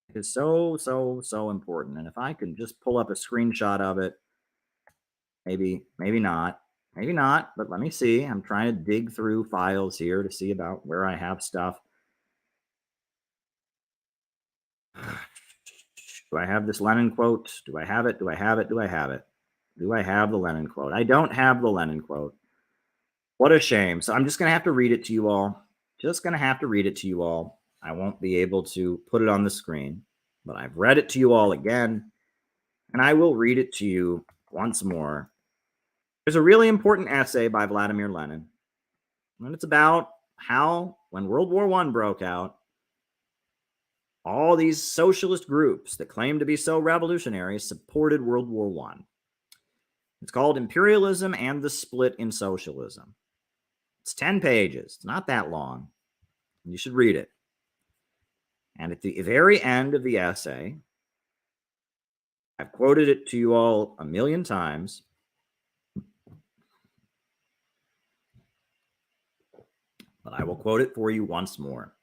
Speaker 1: It is so important. And if I can just pull up a screenshot of it, maybe not. Maybe not, but let me see. I'm trying to dig through files here to see about where I have stuff. Do I have this Lenin quote? Do I have it? Do I have it? Do I have it? Do I have the Lenin quote? I don't have the Lenin quote. What a shame. So I'm just going to have to read it to you all. Just going to have to read it to you all. I won't be able to put it on the screen, but I've read it to you all again, and I will read it to you once more. There's a really important essay by Vladimir Lenin, and it's about how, when World War I broke out, all these socialist groups that claimed to be so revolutionary supported World War I. It's called Imperialism and the Split in Socialism. It's 10 pages. It's not that long. You should read it. And at the very end of the essay, I've quoted it to you all a million times. But I will quote it for you once more.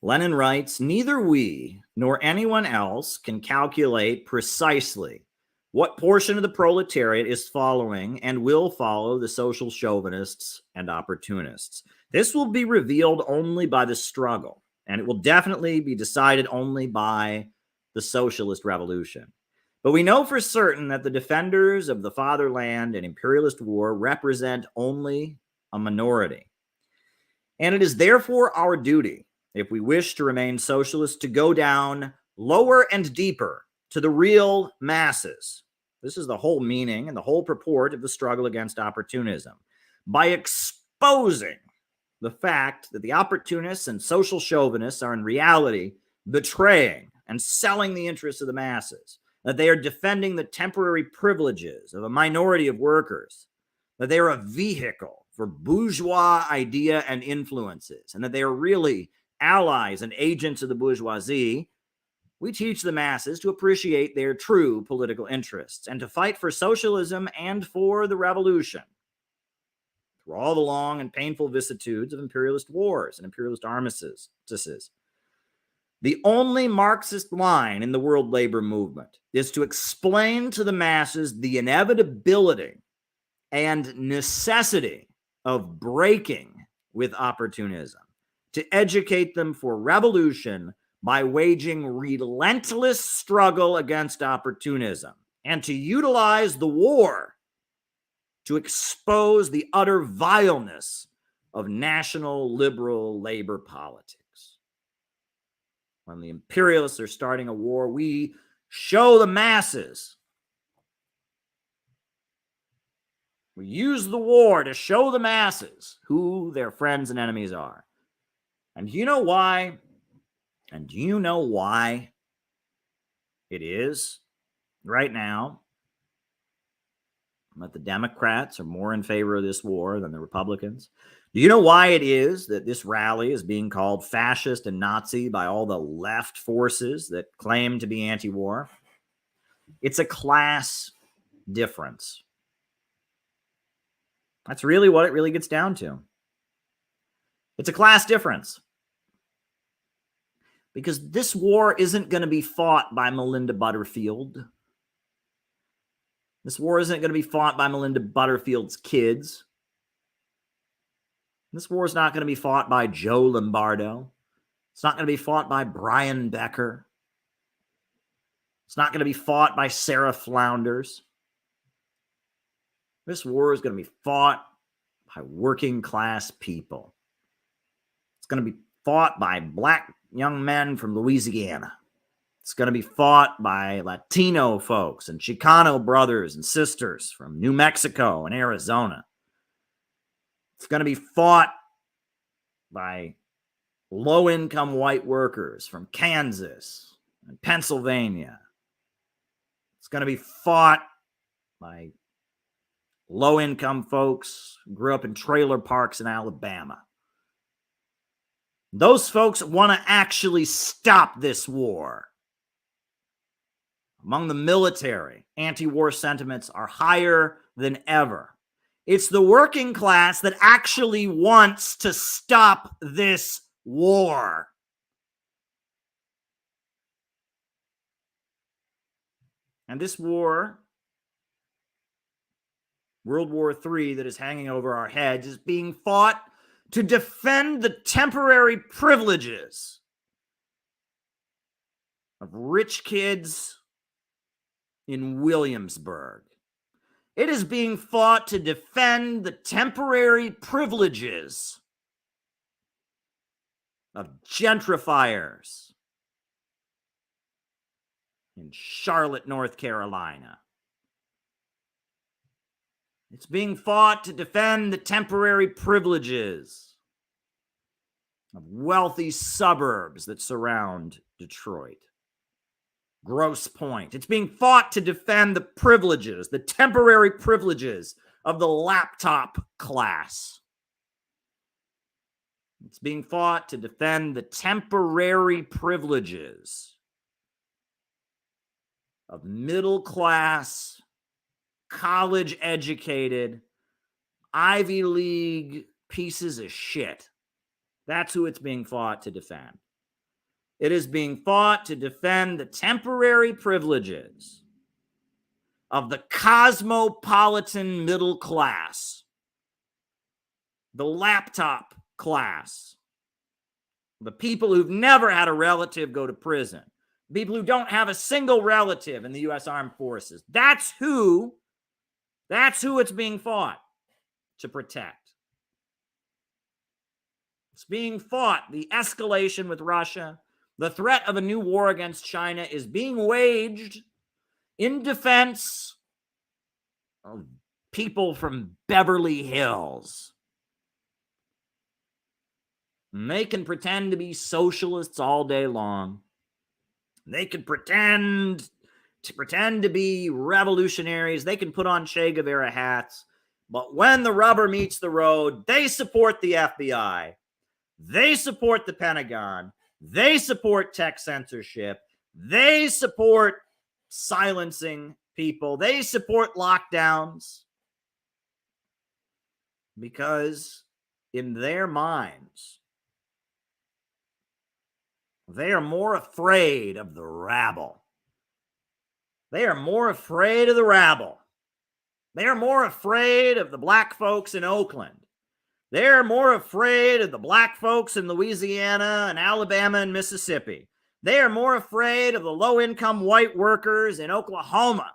Speaker 1: Lenin writes, "Neither we nor anyone else can calculate precisely what portion of the proletariat is following and will follow the social chauvinists and opportunists. This will be revealed only by the struggle, and it will definitely be decided only by the socialist revolution. But we know for certain that the defenders of the fatherland and imperialist war represent only a minority. And it is therefore our duty, if we wish to remain socialists, to go down lower and deeper to the real masses." This is the whole meaning and the whole purport of the struggle against opportunism. By exposing the fact that the opportunists and social chauvinists are in reality betraying and selling the interests of the masses, that they are defending the temporary privileges of a minority of workers, that they are a vehicle for bourgeois idea and influences, and that they are really allies and agents of the bourgeoisie, we teach the masses to appreciate their true political interests and to fight for socialism and for the revolution through all the long and painful vicissitudes of imperialist wars and imperialist armistices. The only Marxist line in the world labor movement is to explain to the masses the inevitability and necessity of breaking with opportunism, to educate them for revolution by waging relentless struggle against opportunism, and to utilize the war to expose the utter vileness of national liberal labor politics. When the imperialists are starting a war, we show the masses. We use the war to show the masses who their friends and enemies are. And do you know why? And do you know why it is right now that the Democrats are more in favor of this war than the Republicans? Do you know why it is that this rally is being called fascist and Nazi by all the left forces that claim to be anti-war? It's a class difference. That's really what it really gets down to. It's a class difference. Because this war isn't going to be fought by Melinda Butterfield. This war isn't going to be fought by Melinda Butterfield's kids. This war is not going to be fought by Joe Lombardo. It's not going to be fought by Brian Becker. It's not going to be fought by Sarah Flounders. This war is going to be fought by working class people. It's going to be fought by black young men from Louisiana. It's going to be fought by Latino folks and Chicano brothers and sisters from New Mexico and Arizona. It's going to be fought by low-income white workers from Kansas and Pennsylvania. It's going to be fought by low-income folks who grew up in trailer parks in Alabama. Those folks want to actually stop this war. Among the military, anti-war sentiments are higher than ever. It's the working class that actually wants to stop this war. And this war, World War III, that is hanging over our heads, is being fought to defend the temporary privileges of rich kids in Williamsburg. It is being fought to defend the temporary privileges of gentrifiers in Charlotte, North Carolina. It's being fought to defend the temporary privileges of wealthy suburbs that surround Detroit. Grosse Pointe. It's being fought to defend the privileges, the temporary privileges of the laptop class. It's being fought to defend the temporary privileges of middle class, college educated, Ivy League pieces of shit. That's who it's being fought to defend. It is being fought to defend the temporary privileges of the cosmopolitan middle class, the laptop class, the people who've never had a relative go to prison, people who don't have a single relative in the U.S. Armed Forces. That's who it's being fought to protect. It's being fought. The escalation with Russia, the threat of a new war against China is being waged in defense of people from Beverly Hills. And they can pretend to be socialists all day long. They can pretend to be revolutionaries. They can put on Che Guevara hats. But when the rubber meets the road, they support the FBI. They support the Pentagon. They support tech censorship. They support silencing people. They support lockdowns. Because in their minds, they are more afraid of the rabble. They are more afraid of the rabble. They are more afraid of the black folks in Oakland. They're more afraid of the black folks in Louisiana and Alabama and Mississippi. They are more afraid of the low-income white workers in Oklahoma.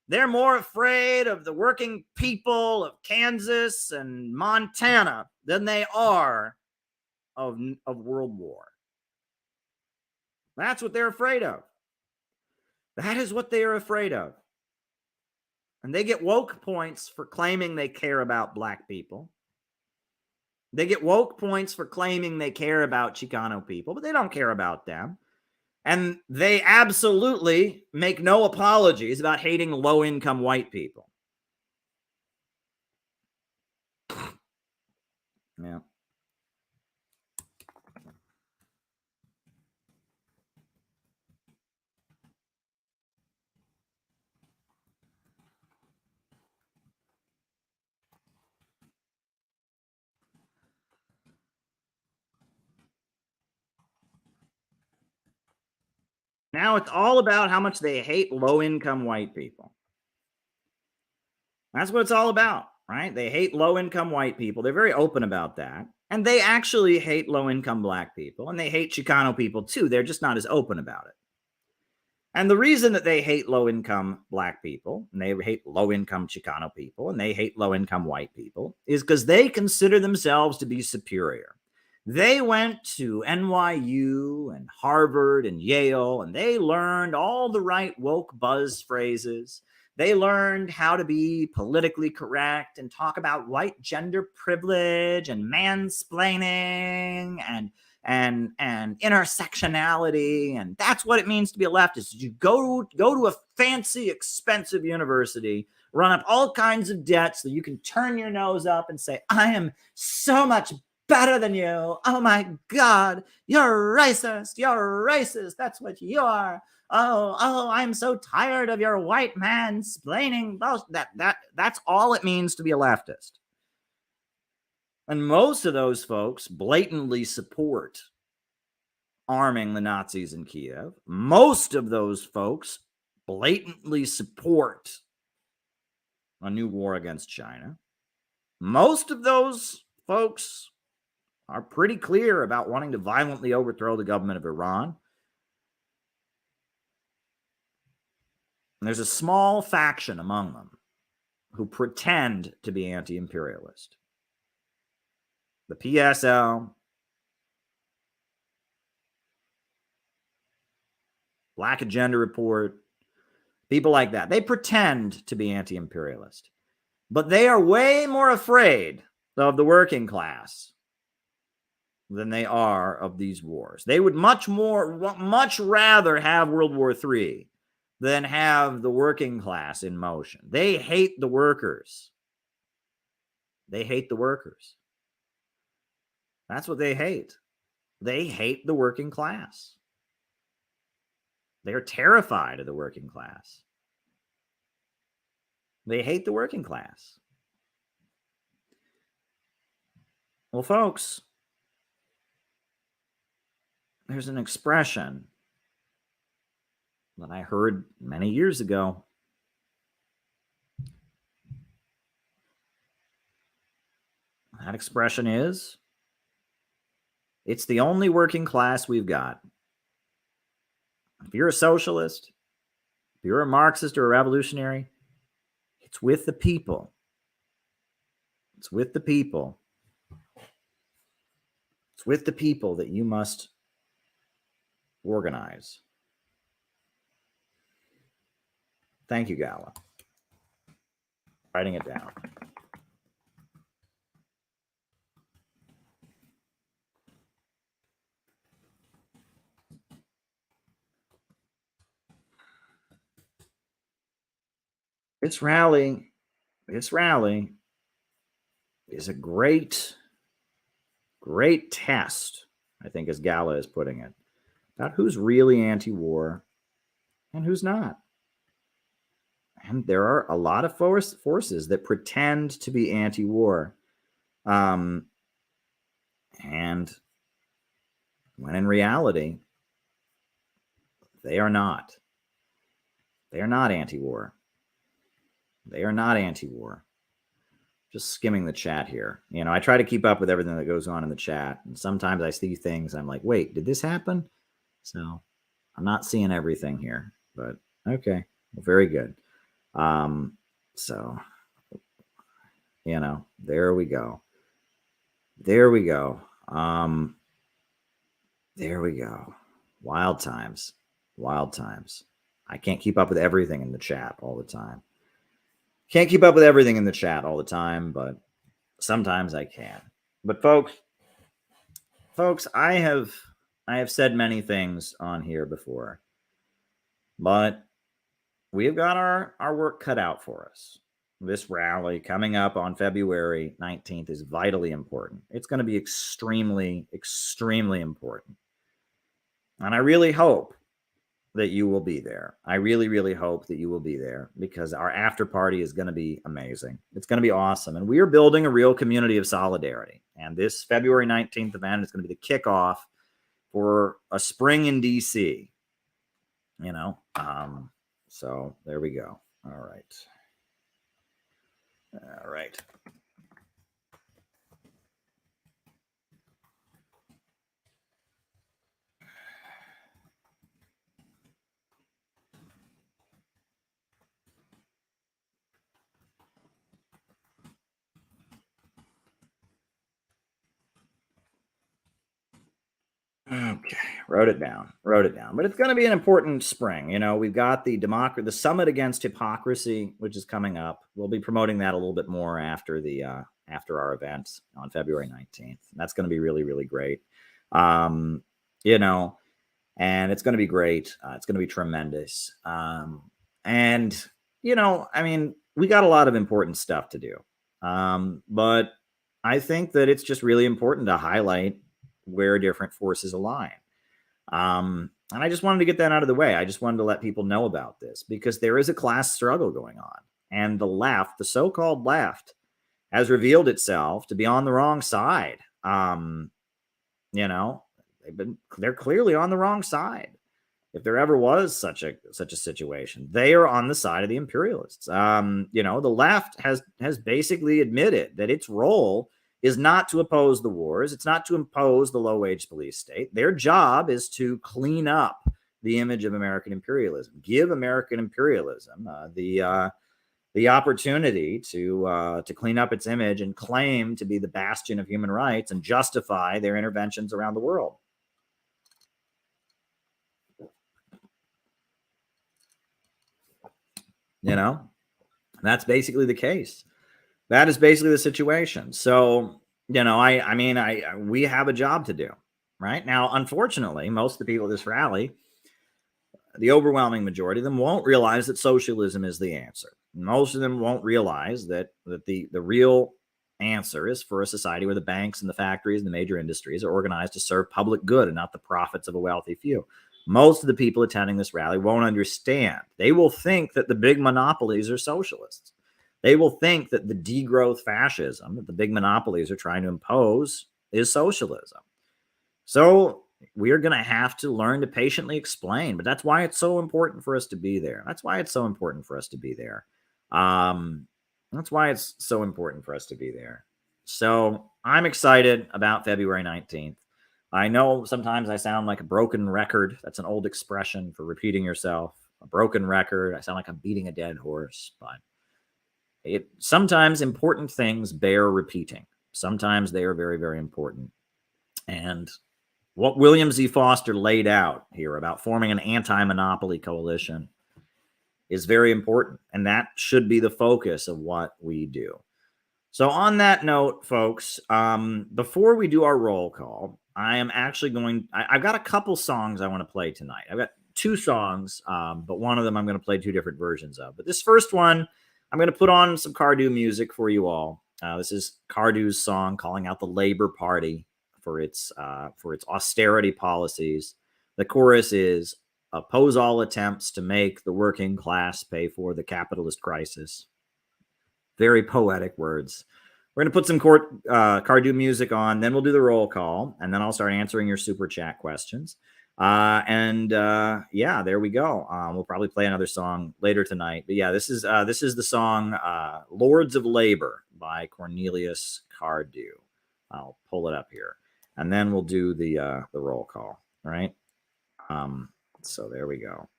Speaker 1: They're more afraid of the working people of Kansas and Montana than they are of world war. That's what they're afraid of. That is what they are afraid of. And they get woke points for claiming they care about black people. They get woke points for claiming they care about Chicano people, but they don't care about them. And they absolutely make no apologies about hating low-income white people. Yeah. Now it's all about how much they hate low-income white people. That's what it's all about, right? They hate low-income white people. They're very open about that. And they actually hate low-income black people, and they hate Chicano people too. They're just not as open about it. And the reason that they hate low-income black people, and they hate low-income Chicano people, and they hate low-income white people, is because they consider themselves to be superior. They went to NYU and Harvard and Yale, and they learned all the right woke buzz phrases. They learned how to be politically correct and talk about white gender privilege and mansplaining and intersectionality. And that's what it means to be a leftist. You go to a fancy, expensive university, run up all kinds of debt so you can turn your nose up and say, I am so much better than you. Oh my God, you're racist. You're racist. That's what you are. Oh, I'm so tired of your white man splaining. That's all it means to be a leftist. And most of those folks blatantly support arming the Nazis in Kiev. Most of those folks blatantly support a new war against China. Most of those folks are pretty clear about wanting to violently overthrow the government of Iran. And there's a small faction among them who pretend to be anti-imperialist. The PSL, Black Agenda Report, people like that. They pretend to be anti-imperialist, but they are way more afraid of the working class than they are of these wars. They would much rather have World War III than have the working class in motion. They hate the workers. They hate the workers. That's what they hate. They hate the working class. They're terrified of the working class. They hate the working class. Well, folks, there's an expression that I heard many years ago. That expression is, it's the only working class we've got. If you're a socialist, if you're a Marxist or a revolutionary, it's with the people. It's with the people. It's with the people that you must organize. Thank you, Gala. Writing it down. This rally is a great test, I think, as Gala is putting it, about who's really anti-war and who's not. And there are a lot of forces that pretend to be anti-war. And when in reality, they are not. They are not anti-war. They are not anti-war. Just skimming the chat here. You know, I try to keep up with everything that goes on in the chat. And sometimes I see things, I'm like, wait, did this happen? So I'm not seeing everything here. But okay, well, very good. So, you know, there we go. There we go. There we go. Wild times. Wild times. I can't keep up with everything in the chat all the time. Can't keep up with everything in the chat all the time, but sometimes I can. But folks, I have said many things on here before, but we have got our work cut out for us. This rally coming up on February 19th is vitally important. It's going to be extremely, extremely important. And I really hope that you will be there. I really, really hope that you will be there, because our after party is going to be amazing. It's going to be awesome. And we are building a real community of solidarity. And this February 19th event is going to be the kickoff for a spring in DC. you know. So there we go. All right. Okay, wrote it down. But it's going to be an important spring. You know, we've got the Summit Against Hypocrisy, which is coming up. We'll be promoting that a little bit more after after our event on February 19th. That's going to be really, really great. You know, and it's going to be great. It's going to be tremendous. And you know, I mean, we got a lot of important stuff to do. But I think that it's just really important to highlight where different forces align. And I just wanted to get that out of the way. I just wanted to let people know about this because there is a class struggle going on. And the left, the so-called left, has revealed itself to be on the wrong side. You know, they're clearly on the wrong side. If there ever was such a situation, they are on the side of the imperialists. You know, the left has basically admitted that its role is not to oppose the wars. It's not to impose the low-wage police state. Their job is to clean up the image of American imperialism, give American imperialism the opportunity to clean up its image and claim to be the bastion of human rights and justify their interventions around the world. You know, that's basically the case. That is basically the situation. So, you know, I mean, we have a job to do right now. Unfortunately, most of the people at this rally, the overwhelming majority of them, won't realize that socialism is the answer. Most of them won't realize that the real answer is for a society where the banks and the factories and the major industries are organized to serve public good and not the profits of a wealthy few. Most of the people attending this rally won't understand. They will think that the big monopolies are socialists. They will think that the degrowth fascism that the big monopolies are trying to impose is socialism. So we are going to have to learn to patiently explain, but that's why it's so important for us to be there. That's why it's so important for us to be there. So I'm excited about February 19th. I know sometimes I sound like a broken record. That's an old expression for repeating yourself. A broken record. I sound like I'm beating a dead horse, but sometimes important things bear repeating. Sometimes they are very, very important. And what William Z. Foster laid out here about forming an anti-monopoly coalition is very important. And that should be the focus of what we do. So on that note, folks, before we do our roll call, I am actually I've got a couple songs I want to play tonight. I've got two songs, but one of them I'm going to play two different versions of. But this first one, I'm going to put on some Cardew music for you all. This is Cardew's song calling out the Labor Party for its austerity policies. The chorus is, oppose all attempts to make the working class pay for the capitalist crisis. Very poetic words. We're going to put some Cardew music on, then we'll do the roll call, and then I'll start answering your super chat questions. Yeah, there we go. We'll probably play another song later tonight. But yeah, this is the song Lords of Labor by Cornelius Cardew. I'll pull it up here. And then we'll do the roll call. All right. So there we go.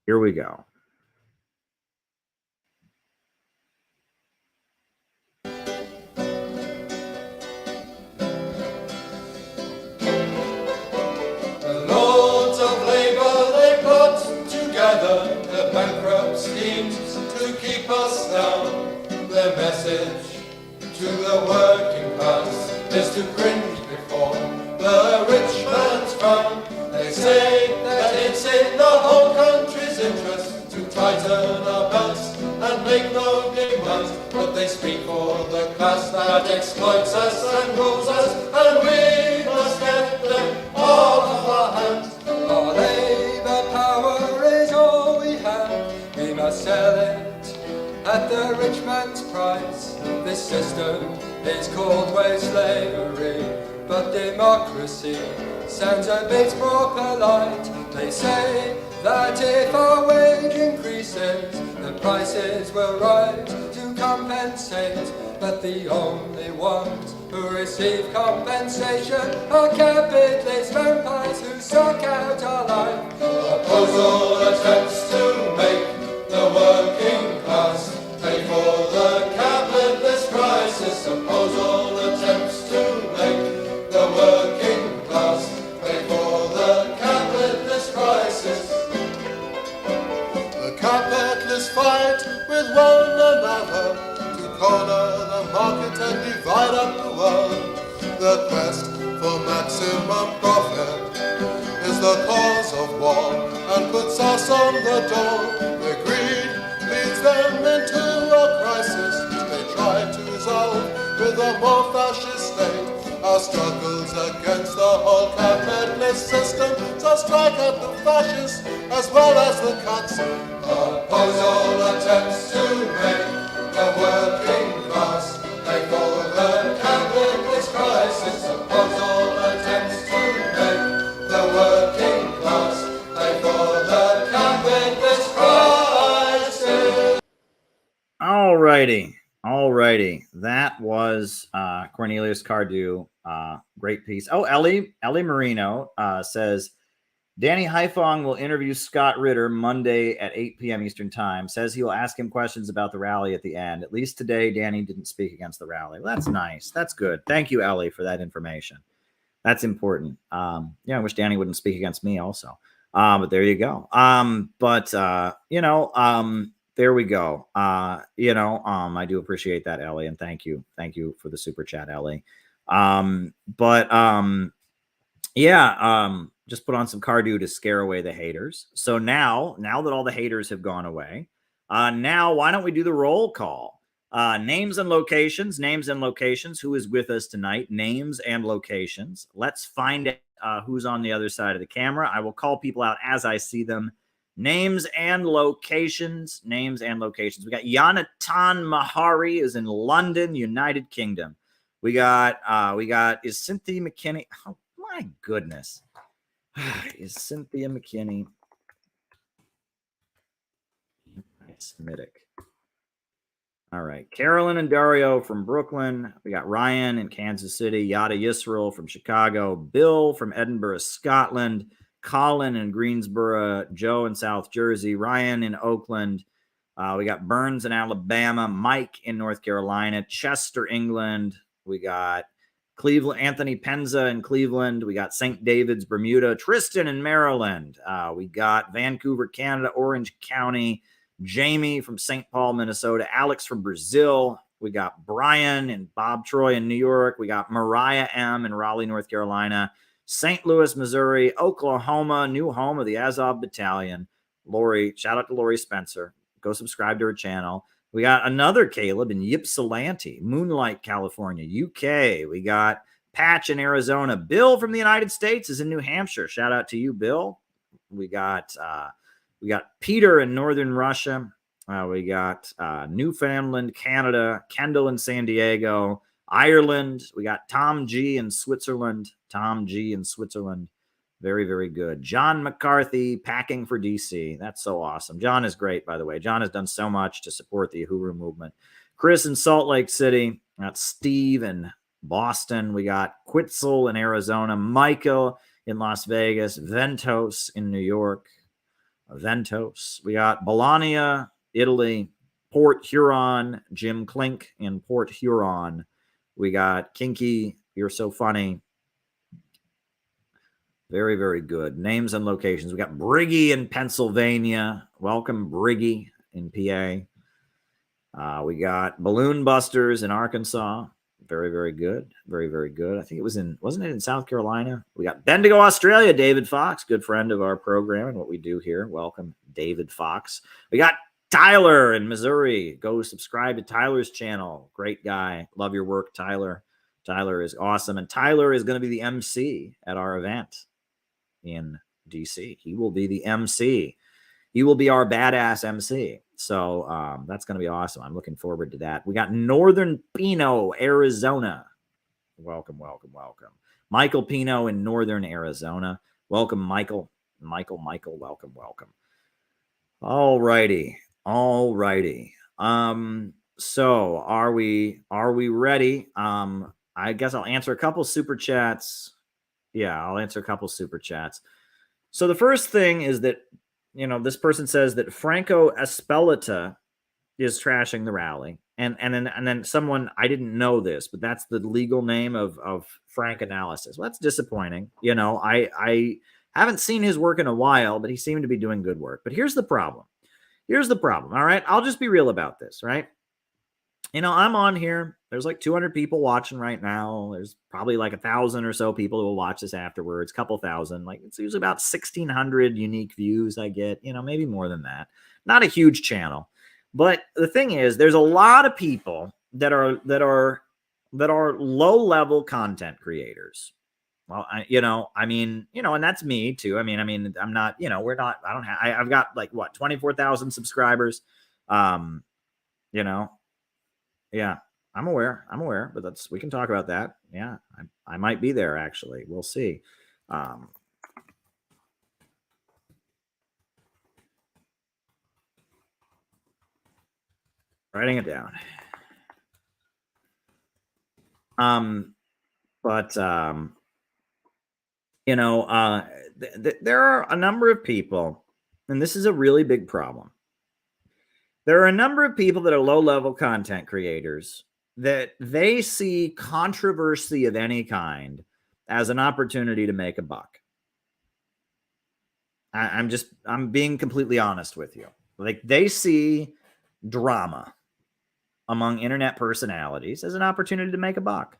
Speaker 1: Here we go.
Speaker 5: The bankrupt schemes to keep us down. Their message to the working class is to cringe before the rich man's frown. They say that it's in the whole country's interest to tighten our belts and make no demands, but they speak for the class that exploits us and rules us, and we must get them off our hands. Our labor power is all we have. We must sell it at the rich man's price. This system is called wage slavery, but democracy sounds a bit more polite. They say that if our wage increases, the prices will rise to compensate. But the only ones who receive compensation are capitalist vampires who suck out our life. Proposal attempts to make the working class pay for the capitalist crisis. Proposal attempts to make the working class pay for the capitalist crisis. The capitalists fight with one another to corner the market and divide up the world. The quest for maximum profit is the cause of war and puts us on the door. The greed leads them into a crisis they try to resolve with a more fascist state. Our struggles against the whole capitalist system, so strike at the fascists as well as the cuts. Proposal attempts to make the working class pay for the capitalist crisis. Proposal attempts to make the working class pay for the capitalist crisis.
Speaker 1: All righty. That was Cornelius Cardew. Great piece. Oh, Ellie Marino says, Danny Haiphong will interview Scott Ritter Monday at 8 p.m. Eastern Time. Says he will ask him questions about the rally at the end. At least today, Danny didn't speak against the rally. Well, that's nice. That's good. Thank you, Ellie, for that information. That's important. I wish Danny wouldn't speak against me also. But there you go. There we go. I do appreciate that, Ellie, and thank you for the super chat, Ellie. Just put on some Cardew to scare away the haters. So now that all the haters have gone away, now why don't we do the roll call? Names and locations. Who is with us tonight? Names and locations. Let's find out who's on the other side of the camera. I will call people out as I see them. Names and locations. We got Yonatan Mahari is in London, United Kingdom. We got is Cynthia McKinney. Oh my goodness. Is Cynthia McKinney Semitic? All right. Carolyn and Dario from Brooklyn. We got Ryan in Kansas City. Yada Yisrael from Chicago. Bill from Edinburgh, Scotland. Colin in Greensboro. Joe in South Jersey. Ryan in Oakland. We got Burns in Alabama. Mike in North Carolina. Chester, England. We got Cleveland, Anthony Penza in Cleveland. We got St. David's, Bermuda. Tristan in Maryland. We got Vancouver, Canada, Orange County. Jamie from St. Paul, Minnesota. Alex from Brazil. We got Brian and Bob Troy in New York. We got Mariah M. in Raleigh, North Carolina. St. Louis, Missouri. Oklahoma, new home of the Azov Battalion. Lori, shout out to Lori Spencer. Go subscribe to her channel. We got another Caleb in Ypsilanti, Moonlight, California, UK. We got Patch in Arizona. Bill from the United States is in New Hampshire. Shout out to you, Bill. We got Peter in Northern Russia. We got Newfoundland, Canada. Kendall in San Diego. Ireland. We got Tom G in Switzerland. Very, very good. John McCarthy packing for DC. That's so awesome. John is great, by the way. John has done so much to support the Uhuru movement. Chris in Salt Lake City. We got Steve in Boston. We got Quitzel in Arizona. Michael in Las Vegas. Ventos in New York. We got Bologna, Italy. Port Huron. Jim Klink in Port Huron. We got Kinky. You're so funny. Very, very good. Names and locations. We got Briggy in Pennsylvania. Welcome, Briggy in PA. We got Balloon Busters in Arkansas. Very, very good. Very, very good. I think it was wasn't it in South Carolina? We got Bendigo, Australia. David Fox, good friend of our program and what we do here. Welcome, David Fox. We got Tyler in Missouri. Go subscribe to Tyler's channel. Great guy. Love your work, Tyler. Tyler is awesome. And Tyler is going to be the MC at our event in DC. He will be the MC. He will be our badass MC. So that's going to be awesome. I'm looking forward to that. We got Northern Pino, Arizona. Welcome. Michael Pino in Northern Arizona. Welcome, Michael. Michael, welcome. All righty. So are we ready? I guess I'll answer a couple super chats. Yeah, I'll answer a couple super chats. So the first thing is that, this person says that Franco Espeleta is trashing the rally. And then someone, I didn't know this, but that's the legal name of Frank Analysis. Well, that's disappointing. I haven't seen his work in a while, but he seemed to be doing good work. But here's the problem. All right. I'll just be real about this, right? I'm on here. There's like 200 people watching right now. There's probably like 1,000 or so people who will watch this afterwards, couple thousand. Like, it's usually about 1,600 unique views I get, maybe more than that. Not a huge channel. But the thing is, there's a lot of people that are low-level content creators. Well, and that's me too. I'm not, I've got like 24,000 subscribers. Yeah, I'm aware, but we can talk about that. Yeah, I might be there actually. We'll see. Writing it down. There are a number of people, and this is a really big problem. There are a number of people that are low-level content creators that they see controversy of any kind as an opportunity to make a buck. I'm being completely honest with you. Like, they see drama among internet personalities as an opportunity to make a buck.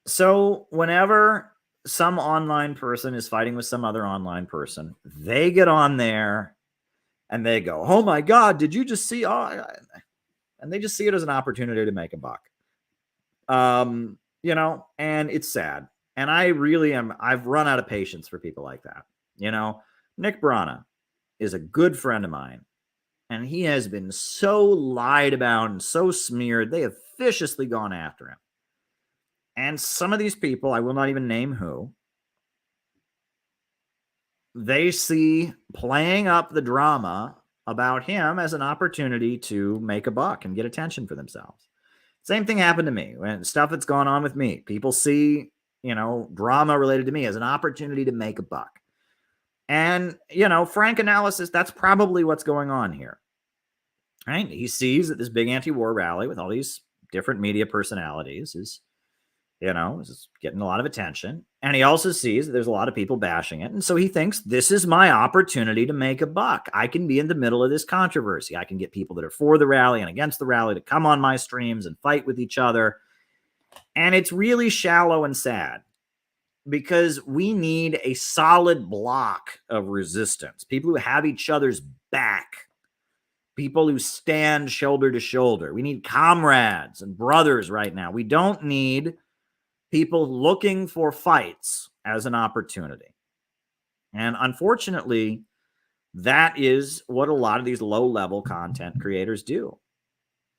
Speaker 1: So whenever some online person is fighting with some other online person, they get on there and they go, "Oh my God, did you just see?" And they just see it as an opportunity to make a buck. And it's sad. And I've run out of patience for people like that. Nick Brana is a good friend of mine, and he has been so lied about and so smeared. They have viciously gone after him. And some of these people, I will not even name who, they see playing up the drama about him as an opportunity to make a buck and get attention for themselves. Same thing happened to me. When stuff that's gone on with me, people see, drama related to me as an opportunity to make a buck. And, Frank Analysis, that's probably what's going on here. Right? He sees that this big anti-war rally with all these different media personalities is getting a lot of attention. And he also sees that there's a lot of people bashing it. And so he thinks, this is my opportunity to make a buck. I can be in the middle of this controversy. I can get people that are for the rally and against the rally to come on my streams and fight with each other. And it's really shallow and sad, because we need a solid block of resistance. People who have each other's back. People who stand shoulder to shoulder. We need comrades and brothers right now. We don't need people looking for fights as an opportunity. And unfortunately, that is what a lot of these low-level content creators do.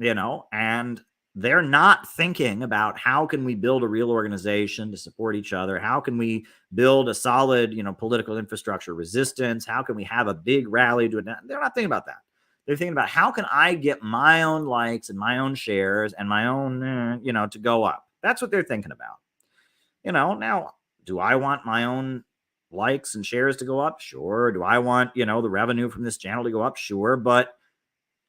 Speaker 1: And they're not thinking about how can we build a real organization to support each other? How can we build a solid, political infrastructure resistance? How can we have a big rally to it? They're not thinking about that. They're thinking about, how can I get my own likes and my own shares and my own, to go up? That's what they're thinking about. Now, do I want my own likes and shares to go up? Sure. Do I want, the revenue from this channel to go up? Sure. But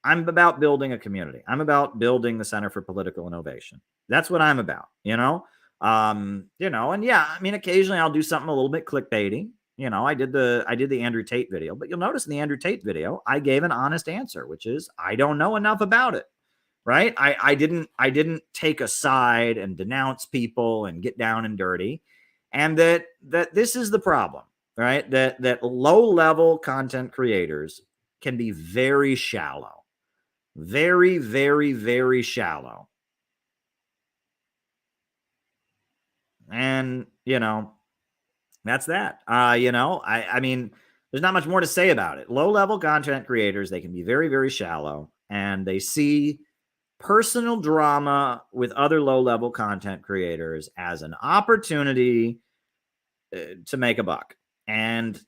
Speaker 1: I'm about building a community. I'm about building the Center for Political Innovation. That's what I'm about, and yeah, occasionally I'll do something a little bit clickbaity. I did the Andrew Tate video, but you'll notice in the Andrew Tate video, I gave an honest answer, which is, I don't know enough about it. Right? I didn't take a side and denounce people and get down and dirty. And that this is the problem, right? That low-level content creators can be very shallow. Very, very, very shallow. And, that's that. There's not much more to say about it. Low-level content creators, they can be very, very shallow, and they see personal drama with other low-level content creators as an opportunity to make a buck, and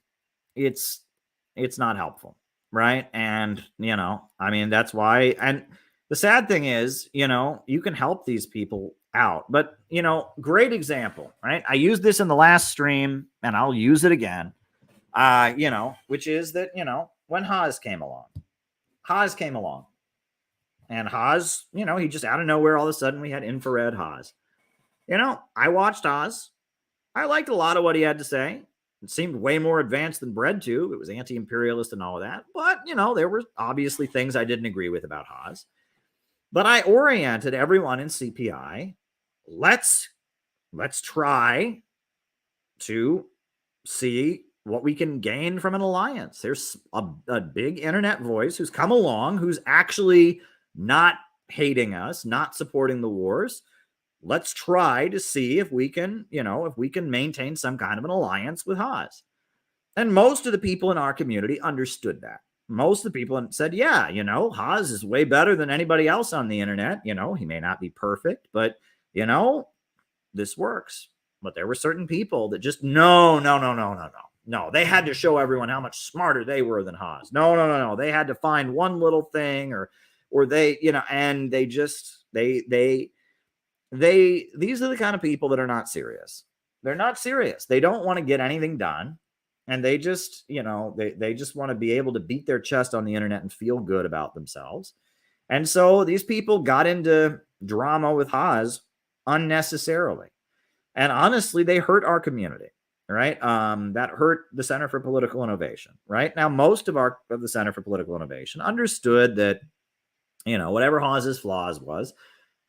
Speaker 1: it's not helpful, right? And I mean, that's why. And the sad thing is, you can help these people out, but great example, right? I used this in the last stream, and I'll use it again. Which is that when Haas came along, and Haas, he just out of nowhere, all of a sudden we had infrared Haas. I watched Haas. I liked a lot of what he had to say. It seemed way more advanced than BreadTube. It was anti-imperialist and all of that. But, there were obviously things I didn't agree with about Haas. But I oriented everyone in CPI. Let's try to see what we can gain from an alliance. There's a big internet voice who's come along, who's actually not hating us, not supporting the wars. Let's try to see if we can, maintain some kind of an alliance with Haas. And most of the people in our community understood that. Most of the people said, yeah, Haas is way better than anybody else on the internet. He may not be perfect, but, this works. But there were certain people that just, no. They had to show everyone how much smarter they were than Haas. No. They had to find one little thing or they, and they just, these are the kind of people that are not serious. They're not serious. They don't want to get anything done. And they just, they just want to be able to beat their chest on the internet and feel good about themselves. And so these people got into drama with Haas unnecessarily. And honestly, they hurt our community, right? That hurt the Center for Political Innovation, right? Now, most of the Center for Political Innovation understood that, whatever Haas's flaws was,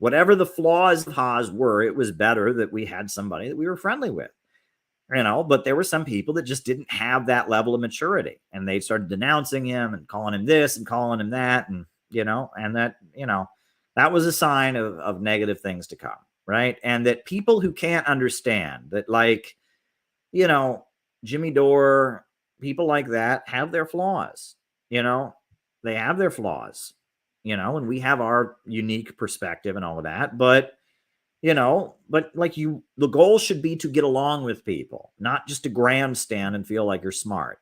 Speaker 1: whatever the flaws of Haas were, it was better that we had somebody that we were friendly with, but there were some people that just didn't have that level of maturity, and they started denouncing him and calling him this and calling him that. And, and that, that was a sign of negative things to come. Right. And that people who can't understand that, like, Jimmy Dore, people like that have their flaws, they have their flaws, and we have our unique perspective and all of that. But, the goal should be to get along with people, not just to grandstand and feel like you're smart.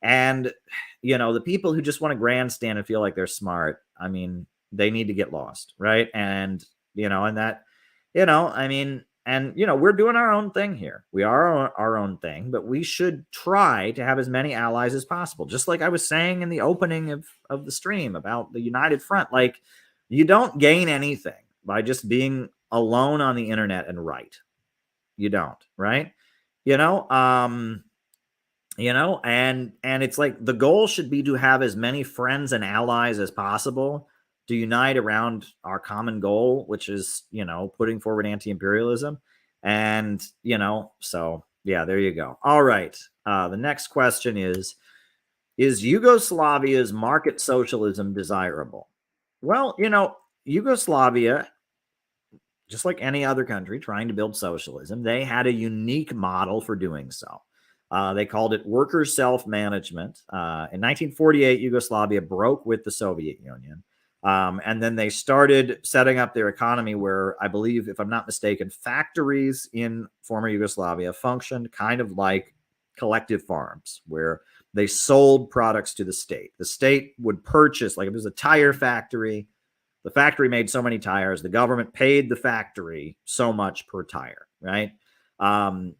Speaker 1: And, the people who just want to grandstand and feel like they're smart, I mean, they need to get lost. Right. And, and that, we're doing our own thing here. We are our own thing, but we should try to have as many allies as possible. Just like I was saying in the opening of the stream about the United Front, like, you don't gain anything by just being alone on the internet and right. You don't, right? And it's like the goal should be to have as many friends and allies as possible to unite around our common goal, which is, putting forward anti-imperialism. And, so yeah, there you go. All right. The next question is Yugoslavia's market socialism desirable? Well, Yugoslavia, just like any other country trying to build socialism, they had a unique model for doing so. They called it worker self-management. In 1948, Yugoslavia broke with the Soviet Union. And then they started setting up their economy where, I believe, if I'm not mistaken, factories in former Yugoslavia functioned kind of like collective farms where they sold products to the state. The state would purchase, like if it was a tire factory, the factory made so many tires, the government paid the factory so much per tire, right?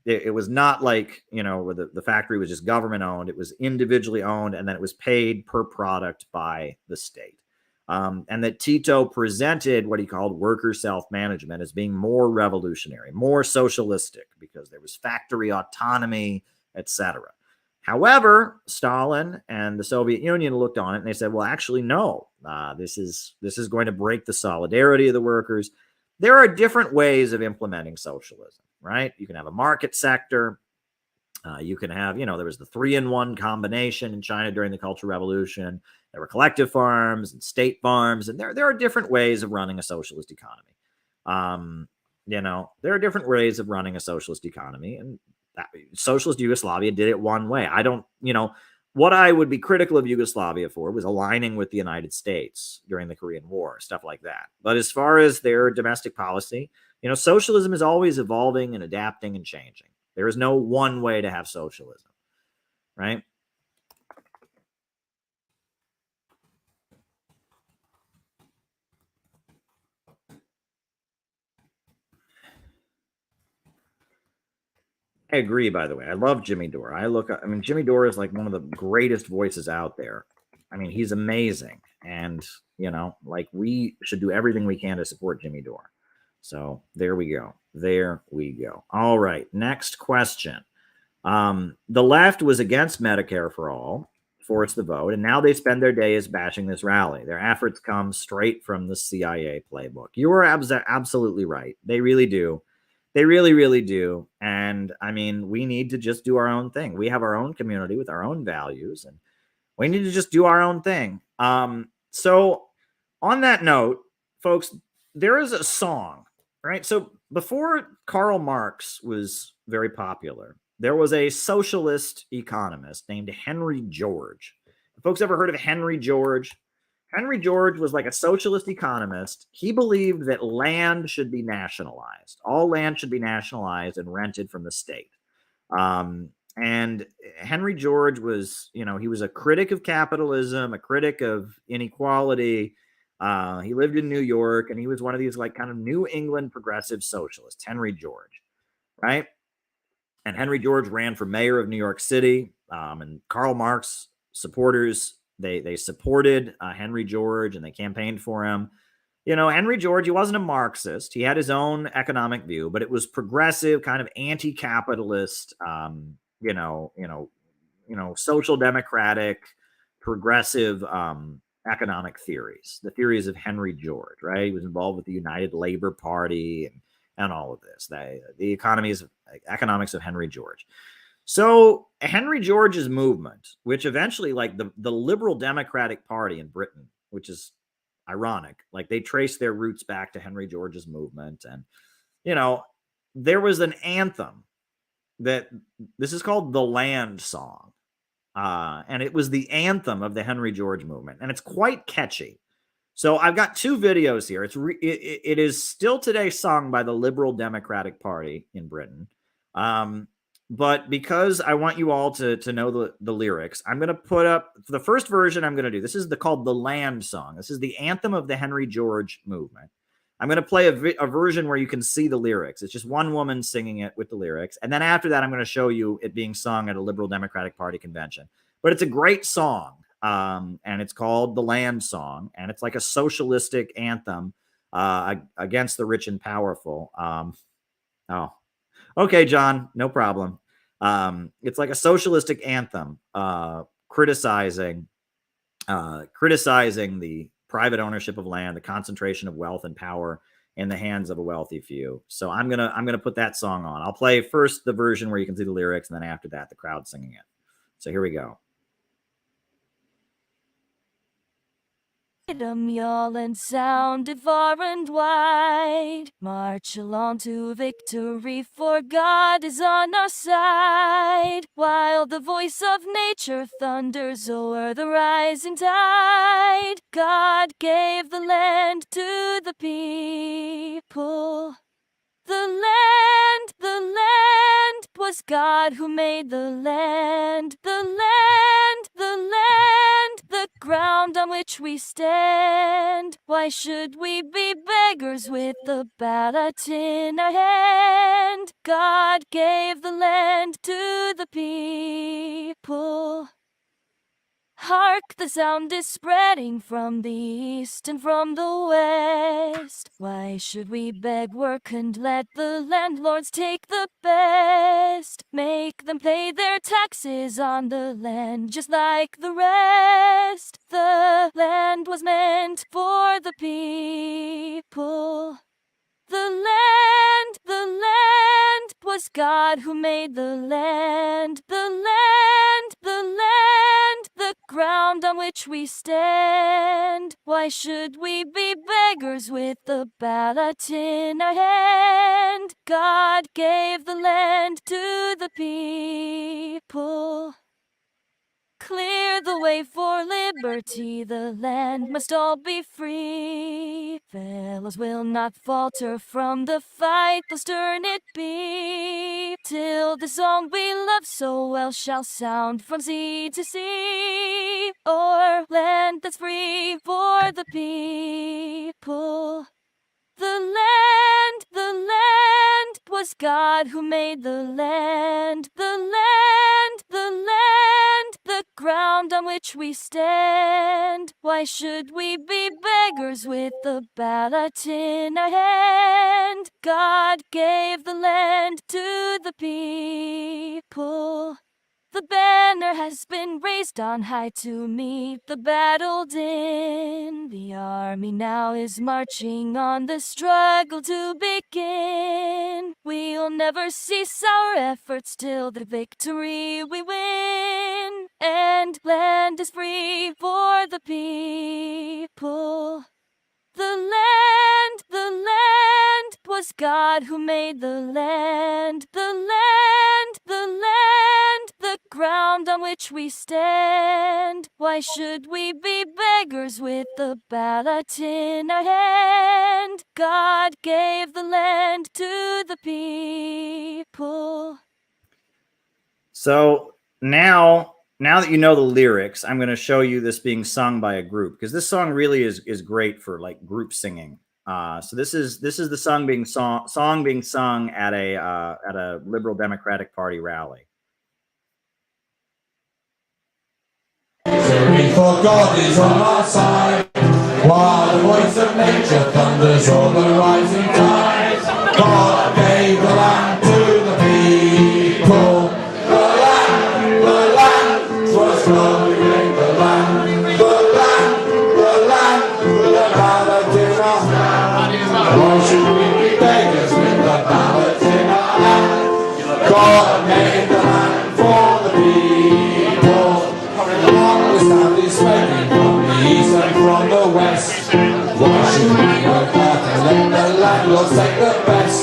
Speaker 1: It was not like, where the factory was just government owned. It was individually owned, and then it was paid per product by the state. And that Tito presented what he called worker self-management as being more revolutionary, more socialistic, because there was factory autonomy, etc. However, Stalin and the Soviet Union looked on it and they said, well, actually, no, this is going to break the solidarity of the workers. There are different ways of implementing socialism, right? You can have a market sector. You can have, there was the 3-in-1 combination in China during the Cultural Revolution. There were collective farms and state farms, and there are different ways of running a socialist economy. There are different ways of running a socialist economy, and socialist Yugoslavia did it one way. What I would be critical of Yugoslavia for was aligning with the United States during the Korean War, stuff like that. But as far as their domestic policy, socialism is always evolving and adapting and changing. There is no one way to have socialism, right? I agree, by the way. I love Jimmy Dore. I mean, Jimmy Dore is like one of the greatest voices out there. I mean, he's amazing. And, like we should do everything we can to support Jimmy Dore. So there we go. There we go. All right. Next question. The left was against Medicare for all, forced the vote, and now they spend their days bashing this rally. Their efforts come straight from the CIA playbook. You are absolutely right. They really do. They really, really do. And I mean, we need to just do our own thing. We have our own community with our own values, and we need to just do our own thing. So on that note, folks, there is a song, right? So before Karl Marx was very popular, there was a socialist economist named Henry George. Have folks ever heard of Henry George? Henry George was like a socialist economist. He believed that land should be nationalized. All land should be nationalized and rented from the state. And Henry George was, he was a critic of capitalism, a critic of inequality. He lived in New York, and he was one of these like kind of New England progressive socialists, Henry George, right? And Henry George ran for mayor of New York City, and Karl Marx supporters, they supported Henry George, and they campaigned for him. Henry George, he wasn't a Marxist. He had his own economic view, but it was progressive, kind of anti-capitalist, social democratic, progressive economic theories, the theories of Henry George, right? He was involved with the United Labor Party and all of this, the economics of Henry George. So Henry George's movement, which eventually, like the Liberal Democratic Party in Britain, which is ironic, like they trace their roots back to Henry George's movement. And, there was an anthem that this is called the Land Song. And it was the anthem of the Henry George movement. And it's quite catchy. So I've got two videos here. It is still today sung by the Liberal Democratic Party in Britain. But because I want you all to know the lyrics, I'm going to put up the first version I'm going to do. This is called the Land Song. This is the anthem of the Henry George movement. I'm going to play a version where you can see the lyrics. It's just one woman singing it with the lyrics. And then after that, I'm going to show you it being sung at a Liberal Democratic Party convention. But it's a great song. And it's called the Land Song. And it's like a socialistic anthem against the rich and powerful. Okay, John, no problem. It's like a socialistic anthem criticizing the private ownership of land, the concentration of wealth and power in the hands of a wealthy few. So I'm gonna put that song on. I'll play first the version where you can see the lyrics, and then after that, the crowd singing it. So here we go.
Speaker 6: Y'all, and sounded far and wide. March along to victory, for God is on our side. While the voice of nature thunders o'er the rising tide, God gave the land to the people. The land, was God who made the land. The ground on which we stand. Why should we be beggars with the ballot in our hand? God gave the land to the people. Hark, the sound is spreading from the east and from the west. Why should we beg work and let the landlords take the best? Make them pay their taxes on the land just like the rest. The land was meant for the people. The land, was God who made the land. The ground on which we stand. Why should we be beggars with the ballot in our hand? God gave the land to the people. clear the way for liberty. The land must all be free. Fellows will not falter from the fight, though stern it be, till the song we love so well shall sound from sea to sea, o'er land that's free for the people. The land, 'twas God who made the land, the ground on which we stand. Why should we be beggars with the ballot in our hand? God gave the land to the people. The banner has been raised on high to meet the battle din. The army now is marching on, the struggle to begin. We'll never cease our efforts till the victory we win. And land is free for the people. The land, 'twas God who made the land, the ground on which we stand. Why should we be beggars with the ballot in our hand? God gave the land to the people.
Speaker 1: So now that you know the lyrics, I'm going to show you this being sung by a group, because this song really is great for like group singing. So this is the song being sung at a Liberal Democratic Party rally.
Speaker 5: For God is on our side, while the voice of nature thunders o'er the rising tide. God gave the land to the people. The land was God who gave the land. The land, the ballot in our hand. Why should we be beggars with the ballot in our hand? God made the land for the people. The sound is spreading from the east and from the west. Why should we work hard and let the landlords take the best?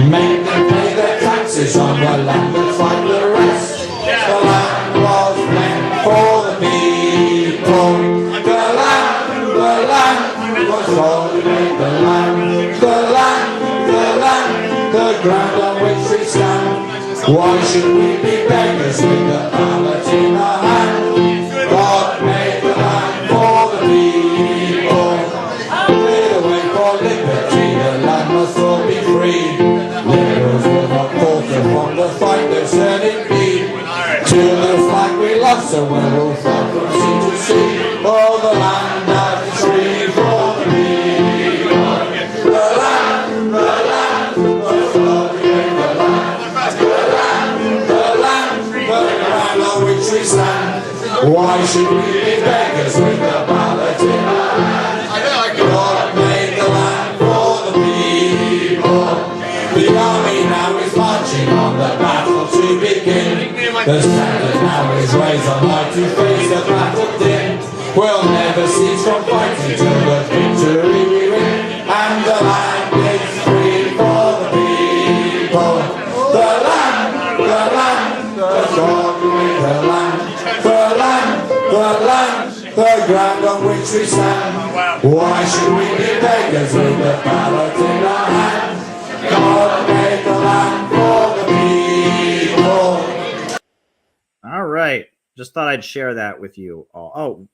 Speaker 5: Make them pay their taxes on the land and fight the rest. The land was meant for the people. The land was God who made the land. The ground on which we stand. Why should we be beggars with the ballot in our hand? God made the land for the people. Clear the way for liberty, the land must all be free. Liberals will not falter from the fight they've said it be. To the flag we love so well, we'll fly from sea to sea. Oh, the land that is free for the people. The land, the God who made the land. The ground on which we stand. Why should we be beggars with the ballot in our hand? God made the land for the people. The army now is marching on, the battle to begin. The standard now is raised on high to face the battle din. We'll never cease from fighting till the victory we win. And the land is free for the people. The land, the God who made the land. The ground on which we stand. Why should we be beggars with the ballot in our hand? God made the land for the people.
Speaker 1: All right. Just thought I'd share that with you all. Oh,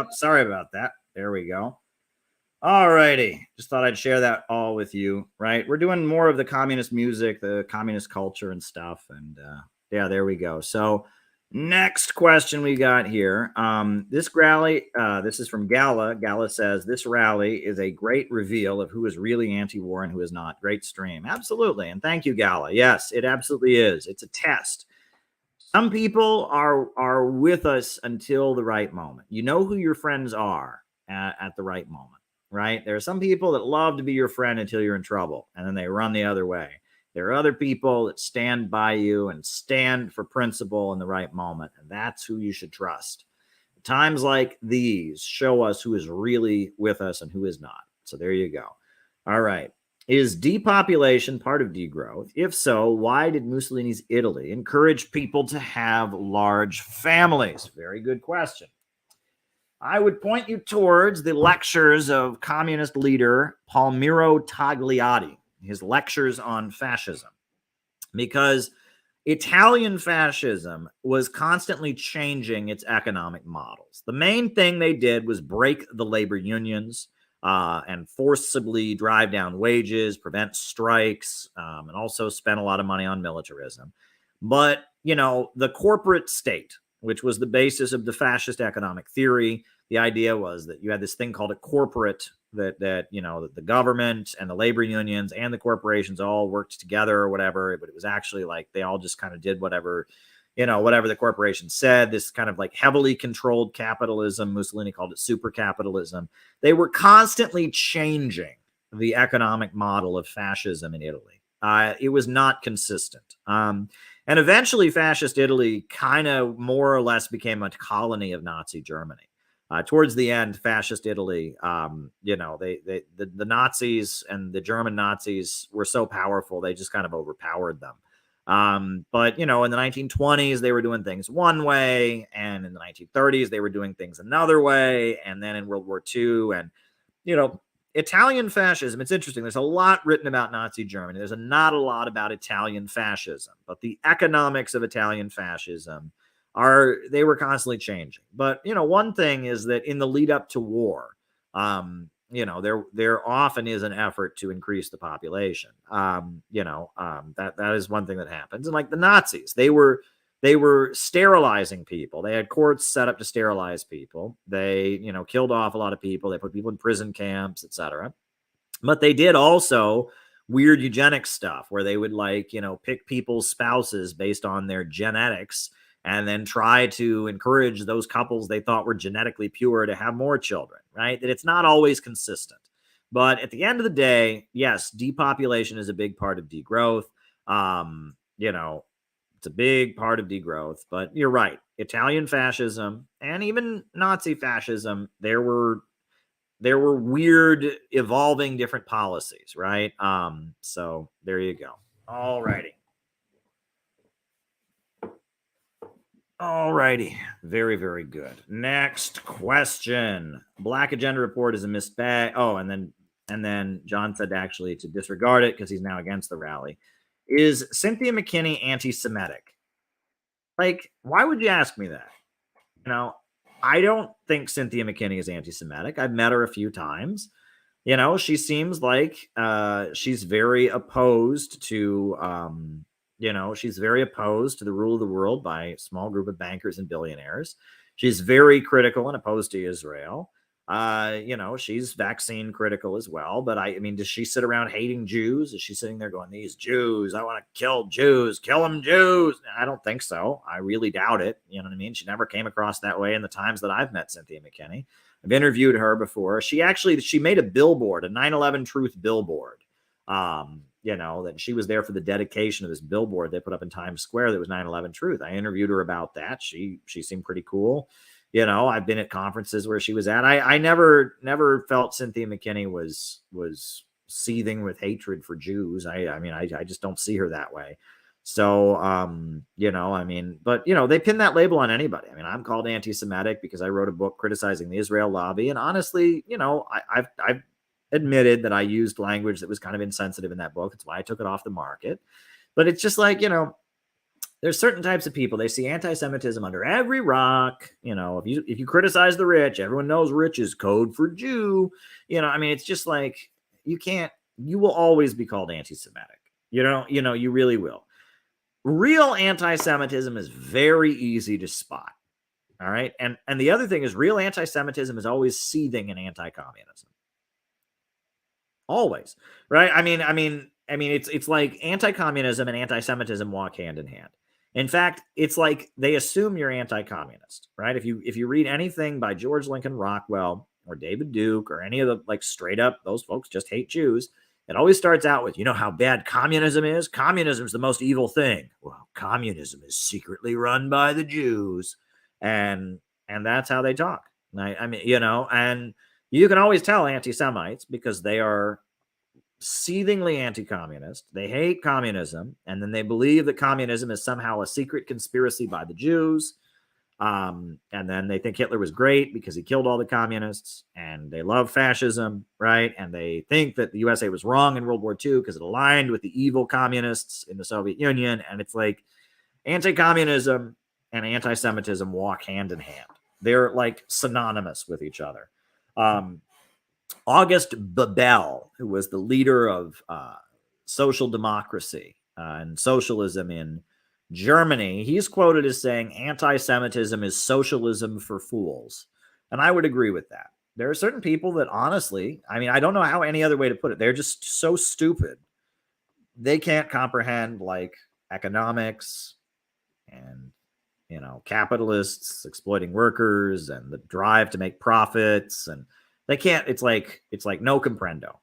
Speaker 1: sorry about that. There we go. All righty. Just thought I'd share that all with you, right? We're doing more of the communist music, the communist culture and stuff. And yeah, there we go. So next question we got here. This rally, this is from Gala. Gala says, this rally is a great reveal of who is really anti-war and who is not. Great stream. Absolutely. And thank you, Gala. Yes, it absolutely is. It's a test. Some people are with us until the right moment. You know who your friends are at the right moment, right? There are some people that love to be your friend until you're in trouble, and then they run the other way. There are other people that stand by you and stand for principle in the right moment, and that's who you should trust. Times like these show us who is really with us and who is not. So there you go. All right. Is depopulation part of degrowth? If so, why did Mussolini's Italy encourage people to have large families? Very good question. I would point you towards the lectures of communist leader Palmiro Togliatti, his lectures on fascism, because Italian fascism was constantly changing its economic models. The main thing they did was break the labor unions and forcibly drive down wages, prevent strikes, and also spend a lot of money on militarism. But, the corporate state, which was the basis of the fascist economic theory, the idea was that you had this thing called a corporate that the government and the labor unions and the corporations all worked together or whatever, but it was actually like they all just kind of did whatever the corporation said. This kind of like heavily controlled capitalism. Mussolini called it super capitalism. They were constantly changing the economic model of fascism in Italy. It was not consistent. And eventually fascist Italy kind of more or less became a colony of Nazi Germany. Towards the end, fascist Italy, the Nazis and the German Nazis were so powerful, they just kind of overpowered them. But, in the 1920s, they were doing things one way, and in the 1930s, they were doing things another way, and then in World War II, and, Italian fascism, it's interesting. There's a lot written about Nazi Germany. There's not a lot about Italian fascism, but the economics of Italian fascism they were constantly changing. But, one thing is that in the lead up to war, there often is an effort to increase the population. That is one thing that happens. And like the Nazis, they were sterilizing people. They had courts set up to sterilize people. They, killed off a lot of people. They put people in prison camps, etc. But they did also weird eugenics stuff where they would pick people's spouses based on their genetics and then try to encourage those couples they thought were genetically pure to have more children, right? That it's not always consistent. But at the end of the day, yes, depopulation is a big part of degrowth. It's a big part of degrowth, but you're right. Italian fascism and even Nazi fascism, there were weird, evolving different policies, right? So there you go. All righty. Very, very good. Next question. Black Agenda Report is a missed bag. Oh, and then John said actually to disregard it because he's now against the rally. Is Cynthia McKinney anti-Semitic? Like, why would you ask me that? I don't think Cynthia McKinney is anti-Semitic. I've met her a few times. She seems like she's very opposed to she's very opposed to the rule of the world by a small group of bankers and billionaires. She's very critical and opposed to Israel. She's vaccine critical as well. But does she sit around hating Jews? Is she sitting there going, these Jews, I want to kill Jews, kill them Jews? I don't think so. I really doubt it. You know what I mean? She never came across that way in the times that I've met Cynthia McKinney. I've interviewed her before. She made a billboard, a 9/11 Truth billboard. That she was there for the dedication of this billboard they put up in Times Square that was 9/11 Truth. I interviewed her about that. She seemed pretty cool. I've been at conferences where she was at. I never felt Cynthia McKinney was seething with hatred for Jews. I just don't see her that way. So, but they pin that label on anybody. I'm called anti-Semitic because I wrote a book criticizing the Israel lobby. And honestly, I've admitted that I used language that was kind of insensitive in that book. That's why I took it off the market. But it's just like, there's certain types of people, they see anti-Semitism under every rock. If you criticize the rich, everyone knows rich is code for Jew. It's just like, you will always be called anti-Semitic. You really will. Real anti-Semitism is very easy to spot. All right. And the other thing is real anti-Semitism is always seething in anti-communism. Always, right? It's like anti-communism and anti-Semitism walk hand in hand. In fact, it's like they assume you're anti-communist, right? If you read anything by George Lincoln Rockwell or David Duke or any of the straight up, those folks just hate Jews. It always starts out with, how bad communism is? Communism is the most evil thing. Well, communism is secretly run by the Jews, and that's how they talk. And you can always tell anti-Semites because they are seethingly anti-communist. They hate communism, and then they believe that communism is somehow a secret conspiracy by the Jews. And then they think Hitler was great because he killed all the communists, and they love fascism, right? And they think that the USA was wrong in World War II because it aligned with the evil communists in the Soviet Union. And it's like anti-communism and anti-Semitism walk hand in hand. They're like synonymous with each other. August Bebel, who was the leader of social democracy and socialism in Germany, he's quoted as saying anti-Semitism is socialism for fools. And I would agree with that. There are certain people that honestly, I mean, I don't know how any other way to put it. They're just so stupid. They can't comprehend like economics and, you know, capitalists exploiting workers and the drive to make profits. And they can't, it's like no comprendo.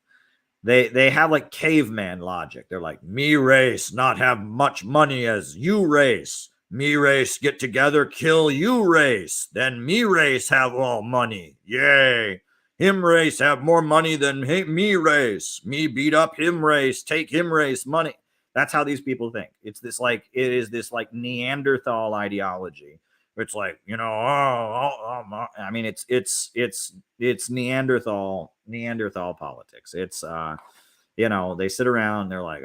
Speaker 1: They have like caveman logic. They're like, me race not have much money as you race. Me race get together, kill you race. Then me race have all money. Yay. Him race have more money than me race. Me beat up him race, take him race money. That's how these people think. It is this Neanderthal ideology. It's like, you know, I mean, it's Neanderthal politics. It's, you know, they sit around, they're like,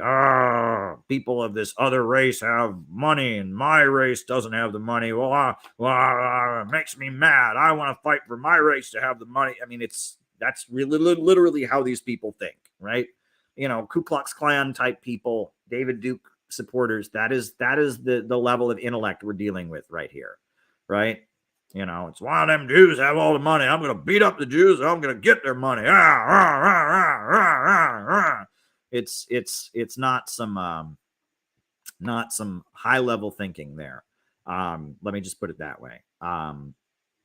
Speaker 1: people of this other race have money and my race doesn't have the money. Well, it makes me mad. I want to fight for my race to have the money. I mean, that's really literally how these people think, right? You know, Ku Klux Klan type people, David Duke supporters. That is the level of intellect we're dealing with right here. Right? You know, it's why them Jews have all the money. I'm going to beat up the Jews and I'm going to get their money. It's not some high level thinking there. Let me just put it that way.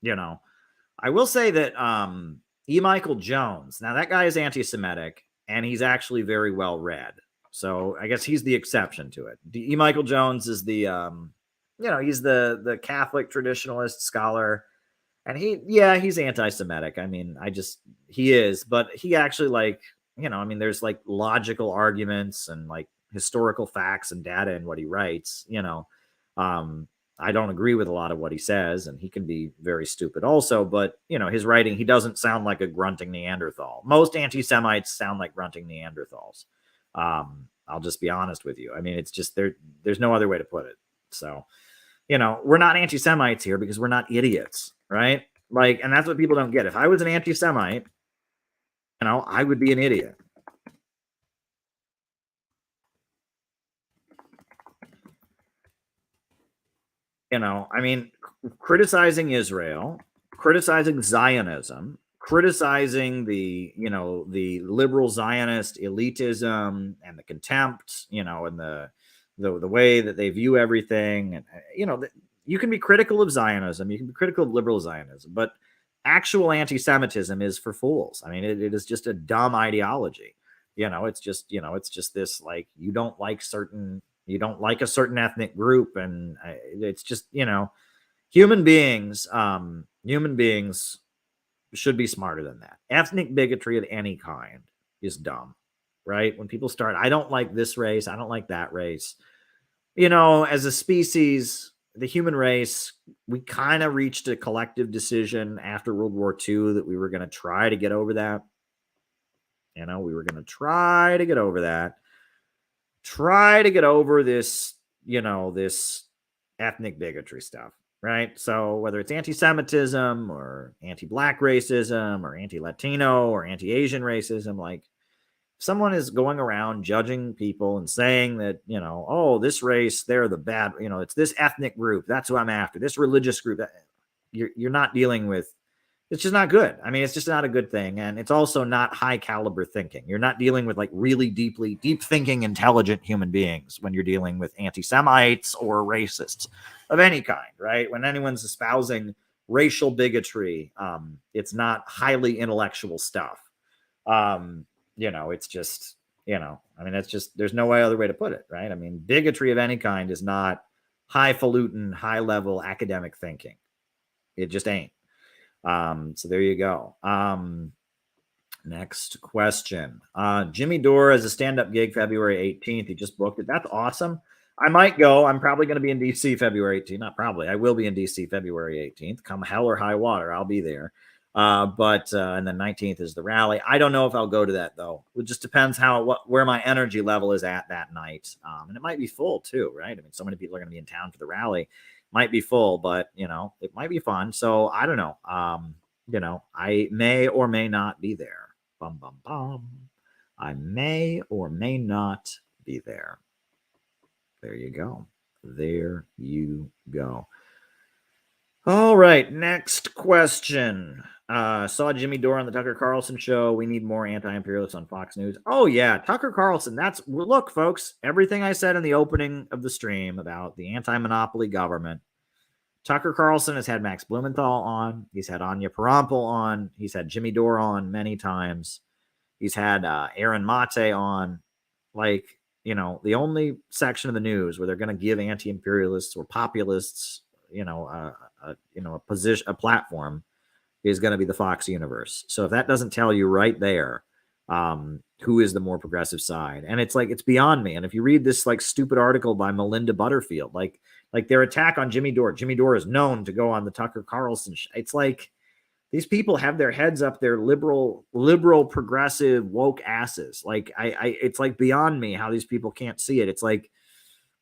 Speaker 1: You know, I will say that E. Michael Jones, now that guy is anti-Semitic and he's actually very well read. So I guess he's the exception to it. E. Michael Jones is the you know, he's the Catholic traditionalist scholar, and he's anti-Semitic. I mean, he is, but he actually, like, you know, I mean, there's like logical arguments and like historical facts and data in what he writes, you know. I don't agree with a lot of what he says, and he can be very stupid also, but, you know, his writing, he doesn't sound like a grunting Neanderthal. Most anti-Semites sound like grunting Neanderthals. I'll just be honest with you. I mean, it's just there's no other way to put it. So, you know, we're not anti-Semites here because we're not idiots, right? Like, and that's what people don't get. If I was an anti-Semite, you know, I would be an idiot. You know, I mean, criticizing Israel, criticizing Zionism, criticizing the, you know, the liberal Zionist elitism and the contempt, you know, and the way that they view everything. And, you know, you can be critical of Zionism, you can be critical of liberal Zionism, but actual anti-Semitism is for fools. I mean, it is just a dumb ideology. You know, it's just this, like, you don't like a certain ethnic group. And it's just, you know, human beings should be smarter than that. Ethnic bigotry of any kind is dumb. Right? When people start, I don't like this race, I don't like that race. You know, as a species, the human race, we kind of reached a collective decision after World War II that we were going to try to get over that. You know, we were going to try to get over that. Try to get over this, you know, this ethnic bigotry stuff. Right? So whether it's anti-Semitism or anti-Black racism or anti-Latino or anti-Asian racism, like, someone is going around judging people and saying that, you know, oh, this race, they're the bad, you know, it's this ethnic group, that's who I'm after, this religious group, you're not dealing with, it's just not good. I mean, it's just not a good thing. And it's also not high caliber thinking. You're not dealing with like really deep thinking, intelligent human beings when you're dealing with anti-Semites or racists of any kind, right? When anyone's espousing racial bigotry, it's not highly intellectual stuff. You know, it's just, you know, I mean, it's just, there's no other way to put it, right? I mean, bigotry of any kind is not highfalutin, high level academic thinking. It just ain't. So there you go. Next question. Jimmy Dore has a stand-up gig February 18th. He just booked it. That's awesome. I might go. I'm probably going to be in DC February 18th. Not probably. I will be in DC February 18th. Come hell or high water, I'll be there. And then 19th is the rally. I don't know if I'll go to that though. It just depends where my energy level is at that night. And it might be full too, right? I mean, so many people are going to be in town for the rally. Might be full, but it might be fun. So I don't know. I may or may not be there. Bum, bum, bum. I may or may not be there. There you go. There you go. All right. Next question. Saw Jimmy Dore on the Tucker Carlson show. We need more anti-imperialists on Fox News. Oh, yeah. Tucker Carlson. Look, folks, everything I said in the opening of the stream about the anti-monopoly government. Tucker Carlson has had Max Blumenthal on. He's had Anya Parampil on. He's had Jimmy Dore on many times. He's had Aaron Mate on. The only section of the news where they're going to give anti-imperialists or populists, a platform is going to be the Fox universe. So if that doesn't tell you right there who is the more progressive side, and it's beyond me. And if you read this stupid article by Melinda Butterfield, like their attack on Jimmy Dore is known to go on the Tucker Carlson. It's like these people have their heads up their liberal, progressive, woke asses. It's beyond me how these people can't see it. It's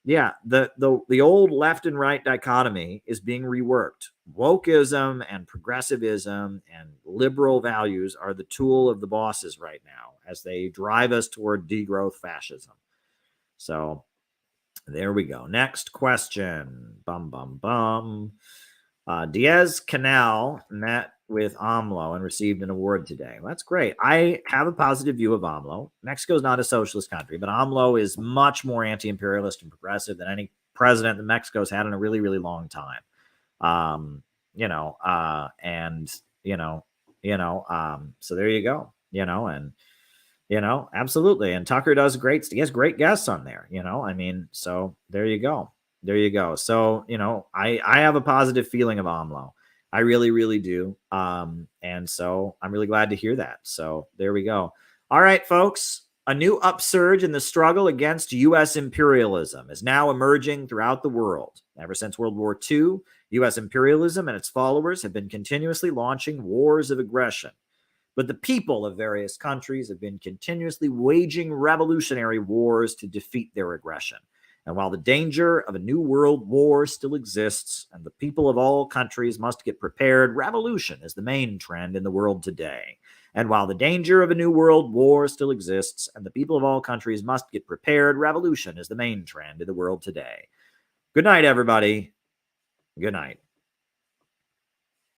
Speaker 1: the old left and right dichotomy is being reworked. Wokeism and progressivism and liberal values are the tool of the bosses right now as they drive us toward degrowth fascism. So there we go. Next question. Bum, bum, bum. Diaz-Canel met with AMLO and received an award today. Well, that's great. I have a positive view of AMLO. Mexico's not a socialist country, but AMLO is much more anti-imperialist and progressive than any president that Mexico's had in a really, really long time. So there you go, absolutely. And Tucker does he has great guests on there, so there you go. So, I have a positive feeling of AMLO. I really, really do. And so I'm really glad to hear that. So there we go. All right, folks, a new upsurge in the struggle against U.S. imperialism is now emerging throughout the world. Ever since World War II, U.S. imperialism and its followers have been continuously launching wars of aggression. But the people of various countries have been continuously waging revolutionary wars to defeat their aggression. And while the danger of a new world war still exists, and the people of all countries must get prepared, revolution is the main trend in the world today. And while the danger of a new world war still exists, and the people of all countries must get prepared, revolution is the main trend in the world today. Good night, everybody. Good night.